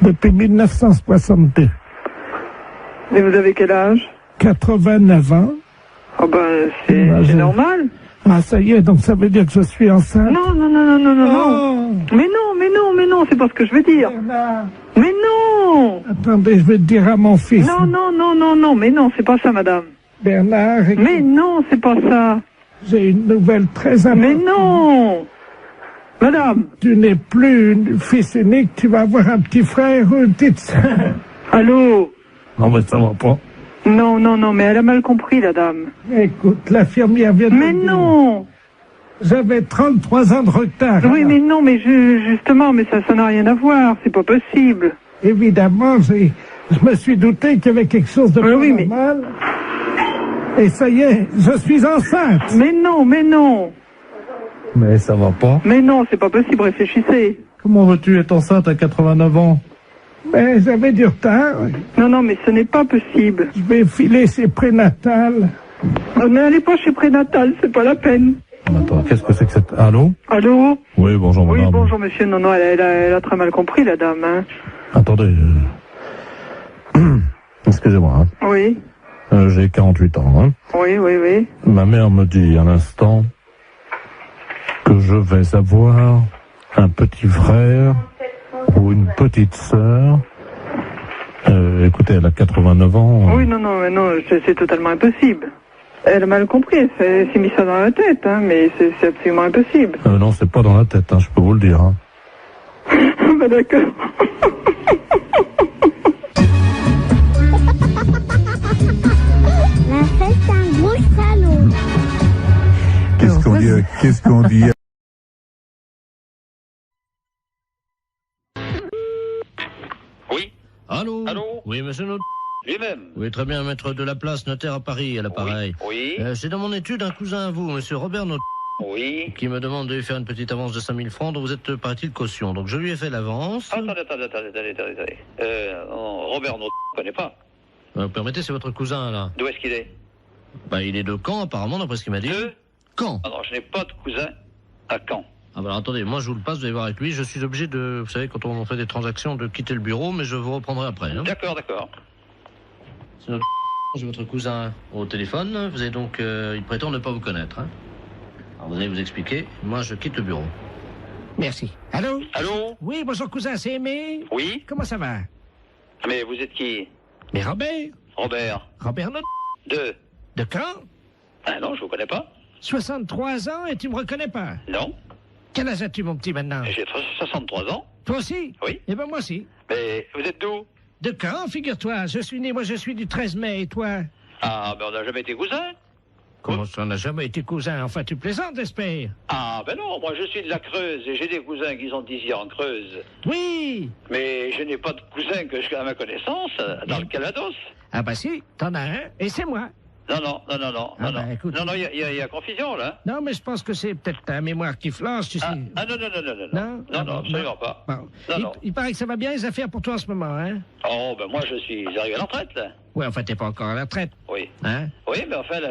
Depuis 1962. Et vous avez quel âge? 89 ans. Oh c'est normal. Ah, ça y est, donc ça veut dire que je suis enceinte? Non. Mais non, c'est pas ce que je veux dire. Bernard. Mais non! Attendez, je vais te dire à mon fils. Non, mais non, c'est pas ça, madame. Bernard, écoute, mais non, c'est pas ça. J'ai une nouvelle très importante. Mais non! Madame! Tu n'es plus une fils unique, tu vas avoir un petit frère ou une petite sœur. Allô? Non, mais ça va pas. Non, mais elle a mal compris, la dame. Écoute, l'infirmière vient de... Mais non! J'avais 33 ans de retard. Oui, mais non, mais justement, mais ça n'a rien à voir, c'est pas possible. Évidemment, je me suis douté qu'il y avait quelque chose de normal. Et ça y est, je suis enceinte. Mais non. Mais ça va pas. Mais non, c'est pas possible, réfléchissez. Comment veux-tu être enceinte à 89 ans? Mais j'avais du retard. Non, mais ce n'est pas possible. Je vais filer chez prénatal. N'allez pas chez prénatal, c'est pas la peine. Attends, qu'est-ce que c'est que cette... Allô? Allô? Oui, bonjour madame. Oui, bonjour monsieur. Non, non, elle a très mal compris, la dame. Hein. Attendez. Excusez-moi. Hein. Oui. J'ai 48 ans. Hein. Oui, oui, oui. Ma mère me dit à l'instant que je vais avoir un petit frère ou une petite sœur. Écoutez, elle a 89 ans. Oui, non, non, mais non, c'est totalement impossible. Elle a mal compris, elle s'est mis ça dans la tête, hein, mais c'est absolument impossible. Non, c'est pas dans la tête, hein, je peux vous le dire. Hein. Bah d'accord. La fête, c'est un gros salaud. Qu'est-ce qu'on dit Oui. Allô? Allô? Oui, monsieur Not... Lui-même. Oui, très bien, maître de la place, notaire à Paris, à l'appareil. Oui. C'est dans mon étude un cousin à vous, monsieur Robert Not... Oui. qui me demande de lui faire une petite avance de 5000 francs dont vous êtes, paraît-il, caution. Donc je lui ai fait l'avance. Attendez. Robert, on ne connaît pas. Vous permettez, c'est votre cousin, là. D'où est-ce qu'il est? Bah, il est de Caen, apparemment, d'après ce qu'il m'a dit. De Caen. Ah non, je n'ai pas de cousin à Caen. Ah bah alors attendez, moi je vous le passe, vous allez voir avec lui. Je suis obligé de, vous savez, quand on fait des transactions, de quitter le bureau, mais je vous reprendrai après. Hein. D'accord. C'est notre... J'ai votre cousin au téléphone. Vous avez donc... il prétend ne pas vous connaître. Hein. Alors vous allez vous expliquer. Moi, je quitte le bureau. Merci. Allô? Allô? Oui, bonjour cousin, c'est Aimé? Oui? Comment ça va? Mais vous êtes qui? Mais Robert? Robert Not... De Caen? Ah non, je vous connais pas. 63 ans et tu me reconnais pas? Non. Quel âge as-tu, mon petit, maintenant? J'ai 63 ans. Toi aussi? Oui. Eh ben moi aussi. Mais vous êtes d'où? De Caen, figure-toi. Je suis du 13 mai, et toi? Ah, ben on n'a jamais été cousins. Comment ça, on n'a jamais été cousins? Enfin, tu plaisantes, j'espère? Ah, ben non, moi je suis de la Creuse et j'ai des cousins qui sont ici en Creuse. Oui. Mais je n'ai pas de cousins à ma connaissance dans le Calvados. Ah bah si, t'en as un, et c'est moi. Non, Écoute, non, il y a confusion, là. Non, mais je pense que c'est peut-être ta mémoire qui flanche, tu sais. Ah, non, absolument pas. Bon. Non. Il paraît que ça va bien, les affaires pour toi en ce moment, hein? Oh, ben moi, je suis arrivé à la retraite, là. Oui, enfin, t'es pas encore à la retraite. Oui. Hein? Oui, mais enfin, là,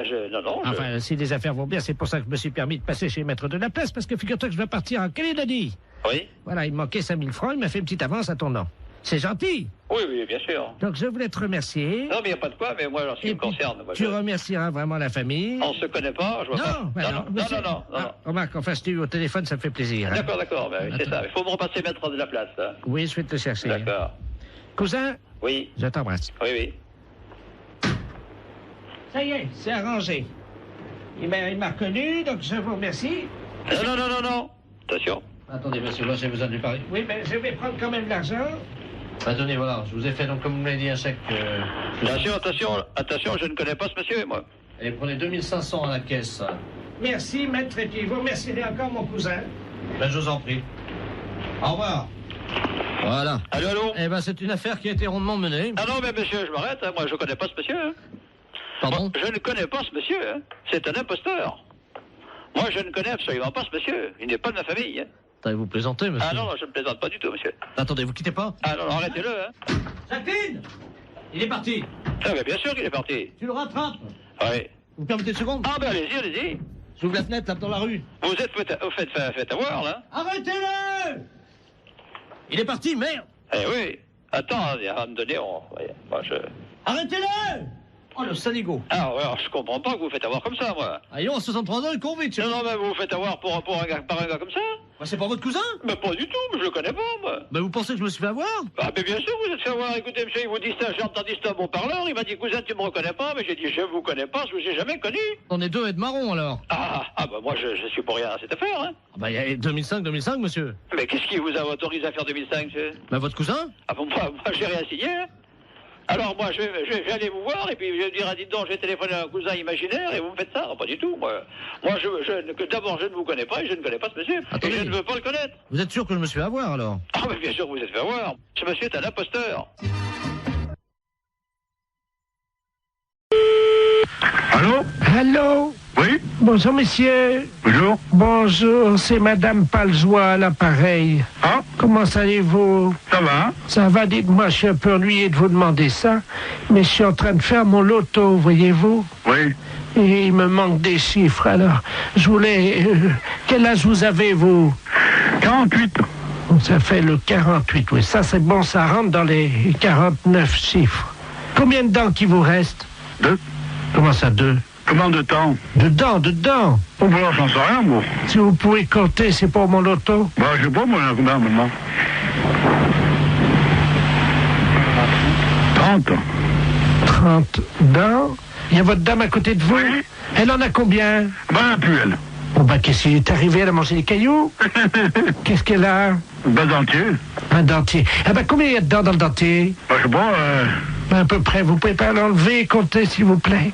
Enfin, si les affaires vont bien, c'est pour ça que je me suis permis de passer chez Maître de la Place, parce que figure-toi que je vais partir en Calédonie. Oui. Voilà, il me manquait 5000 francs, il m'a fait une petite avance à ton nom. C'est gentil. Oui, bien sûr. Donc, je voulais te remercier. Non, mais il n'y a pas de quoi, mais moi, en ce qui me concerne... Tu remercieras vraiment la famille. On se connaît pas, je vois pas. Non. Remarque, enfin, je t'ai eu au téléphone, ça me fait plaisir. D'accord, ben, c'est ça. Il faut me repasser Maître de la Place, là. Oui, je vais te le chercher. D'accord. Cousin? Oui. Je t'embrasse. Oui. Ça y est, c'est arrangé. Il m'a reconnu, donc je vous remercie. Non. Attention. Attendez, monsieur, moi j'ai besoin de lui parler. Oui, mais je vais prendre quand même l'argent. Attendez, voilà, je vous ai fait, donc, comme vous m'avez dit, un chèque... Attention, je ne connais pas ce monsieur, moi. Allez, prenez 2500 à la caisse. Merci, maître, et puis vous remercierez encore mon cousin. Ben, je vous en prie. Au revoir. Voilà. Allô? Eh ben, c'est une affaire qui a été rondement menée. Ah non, mais monsieur, je m'arrête, hein. Moi, je ne connais pas ce monsieur. Hein. Pardon? Moi, je ne connais pas ce monsieur, hein. C'est un imposteur. Moi, je ne connais absolument pas ce monsieur. Il n'est pas de ma famille, hein. Vous plaisantez, monsieur? Ah non, je ne plaisante pas du tout, monsieur. Attendez, vous quittez pas? Ah non, arrêtez-le, hein. Jacqueline! Il est parti. Ah, mais bien sûr qu'il est parti. Tu le rattrapes? Oui. Vous permettez une seconde? Ah, ben allez-y. J'ouvre la fenêtre, là, dans la rue. Vous êtes fait avoir, là. Arrêtez-le! Il est parti, merde! Eh oui. Attends, à un moment donné, Arrêtez-le! Oh, le saligo. Ah, ouais, alors, je comprends pas que vous vous faites avoir comme ça, moi. Allons, à 63 ans, il court vite. Non, mais vous vous faites avoir par un gars comme ça? Bah, c'est pas votre cousin? Mais pas du tout, mais je le connais pas, moi. Bah, vous pensez que je me suis fait avoir? Ah, mais bien sûr, vous êtes fait avoir. Écoutez, monsieur, il vous dit ça, j'ai entendu ça à mon parleur. Il m'a dit, cousin, tu me reconnais pas? Mais j'ai dit, je vous connais pas, je vous ai jamais connu. On est deux et de marron, alors. Ah, bah, moi, je suis pour rien à cette affaire, hein. Ah, bah, il y a 2005, monsieur. Mais qu'est-ce qui vous a autorisé à faire 2005, monsieur? Bah, votre cousin? Ah, bon, moi, j'ai rien signé, hein. Alors moi, je vais aller vous voir et puis je vais dire, dites donc, j'ai téléphoné à un cousin imaginaire et vous me faites ça? Non, pas du tout, moi. Moi, d'abord, je ne vous connais pas et je ne connais pas ce monsieur. Attendez, et je ne veux pas le connaître. Vous êtes sûr que je me suis fait avoir, alors? Ah, mais bien sûr que vous êtes fait avoir. Ce monsieur est un imposteur. Allô? Oui? Bonjour, messieurs. Bonjour. Bonjour, c'est Madame Palzois à l'appareil. Ah? Comment allez-vous? Ça va? Ça va, dites-moi, je suis un peu ennuyé de vous demander ça, mais je suis en train de faire mon loto, voyez-vous? Oui. Et il me manque des chiffres, alors je voulais... quel âge vous avez, vous? 48. Ça fait le 48, oui. Ça, c'est bon, ça rentre dans les 49 chiffres. Combien de dents qui vous reste? 2. Comment ça, 2? Comment de temps? De dents. Oh, ben là, j'en sais rien, moi. Si vous pouvez compter, c'est pour mon loto? Bah, je sais pas, moi, combien maintenant? 30. 30 dents. Il y a votre dame à côté de vous? Oui. Elle en a combien? Ben, plus elle. Bon, ben, qu'est-ce qui est arrivé? Elle a mangé des cailloux? Qu'est-ce qu'elle a? Ben, dentier. Un dentier. Ah ben, combien il y a de dents dans le dentier? Ben, je sais pas, À peu près. Vous pouvez pas l'enlever et compter, s'il vous plaît?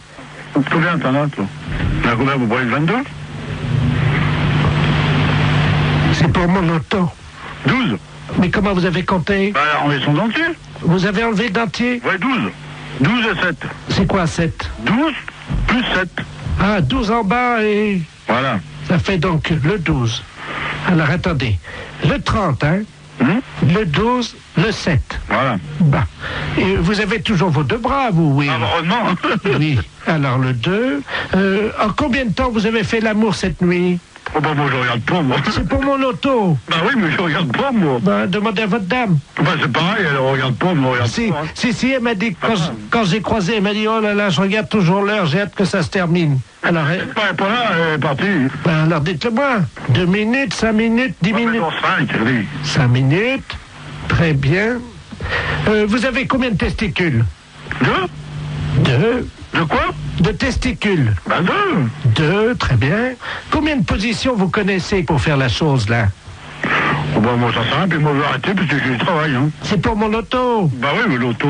Combien t'en as, toi? Combien vous prenez 22? C'est pour mon loto. 12. Mais comment vous avez compté? Ben, enlever son dentier. Vous avez enlevé le dentier? Ouais, 12. 12 et 7. C'est quoi 7? 12 plus 7. Ah, 12 en bas et... Voilà. Ça fait donc le 12. Alors, attendez. Le 30, hein? Le 12, le 7. Voilà. Bah. Et vous avez toujours vos 2 bras, vous, oui? Heureusement. Oui. Alors, le 2. En combien de temps vous avez fait l'amour cette nuit? Oh, bah, moi, je regarde pas, moi. C'est pour mon loto. Bah oui, mais je regarde pas, moi. Bah, demandez à votre dame. Bah, c'est pareil, elle regarde pas, moi, regarde si, pas. Hein. Si, elle m'a dit, quand j'ai croisé, elle m'a dit, oh là là, je regarde toujours l'heure, j'ai hâte que ça se termine. Alors, elle est pas là, elle est partie. Ben, alors, dites-le-moi. 2 minutes, 5 minutes, 10 minutes. 5, oui. 5 minutes. Très bien. Vous avez combien de testicules? 2. De quoi? De testicules. Ben 2, très bien. Combien de positions vous connaissez pour faire la chose, là? Oh, bah, moi, ça sert à rien, puis moi, je vais arrêter, parce que j'ai du travail, hein. C'est pour mon loto. Bah oui, mais loto.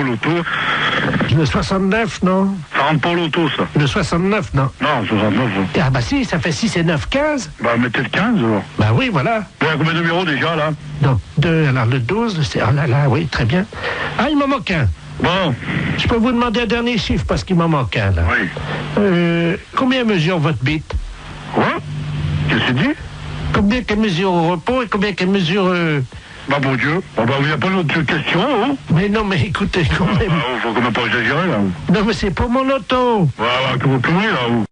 Le 69, non? Ça rentre pas au loto, ça. Le 69, non? Non, 69, oui. Ah bah si, ça fait 6 et 9, 15. Bah, mettez le 15, alors. Bah oui, voilà. Il y a combien de numéros, déjà, là? Donc, 2, alors le 12, c'est... Oh là là, oui, très bien. Ah, il m'en manque un. Bon. Je peux vous demander un dernier chiffre, parce qu'il m'en manque un, là. Oui. Combien mesure votre bite? Quoi? Qu'est-ce que tu dis? Combien qu'elle mesure au repos et combien qu'elle mesure... Bah, bon Dieu. Oh, bah, il n'y a pas d'autre question, hein? Mais non, mais écoutez, quand même... Faut quand même pas exagérer, là. Non, mais c'est pour mon loto. Voilà, que vous pouvez, là, vous.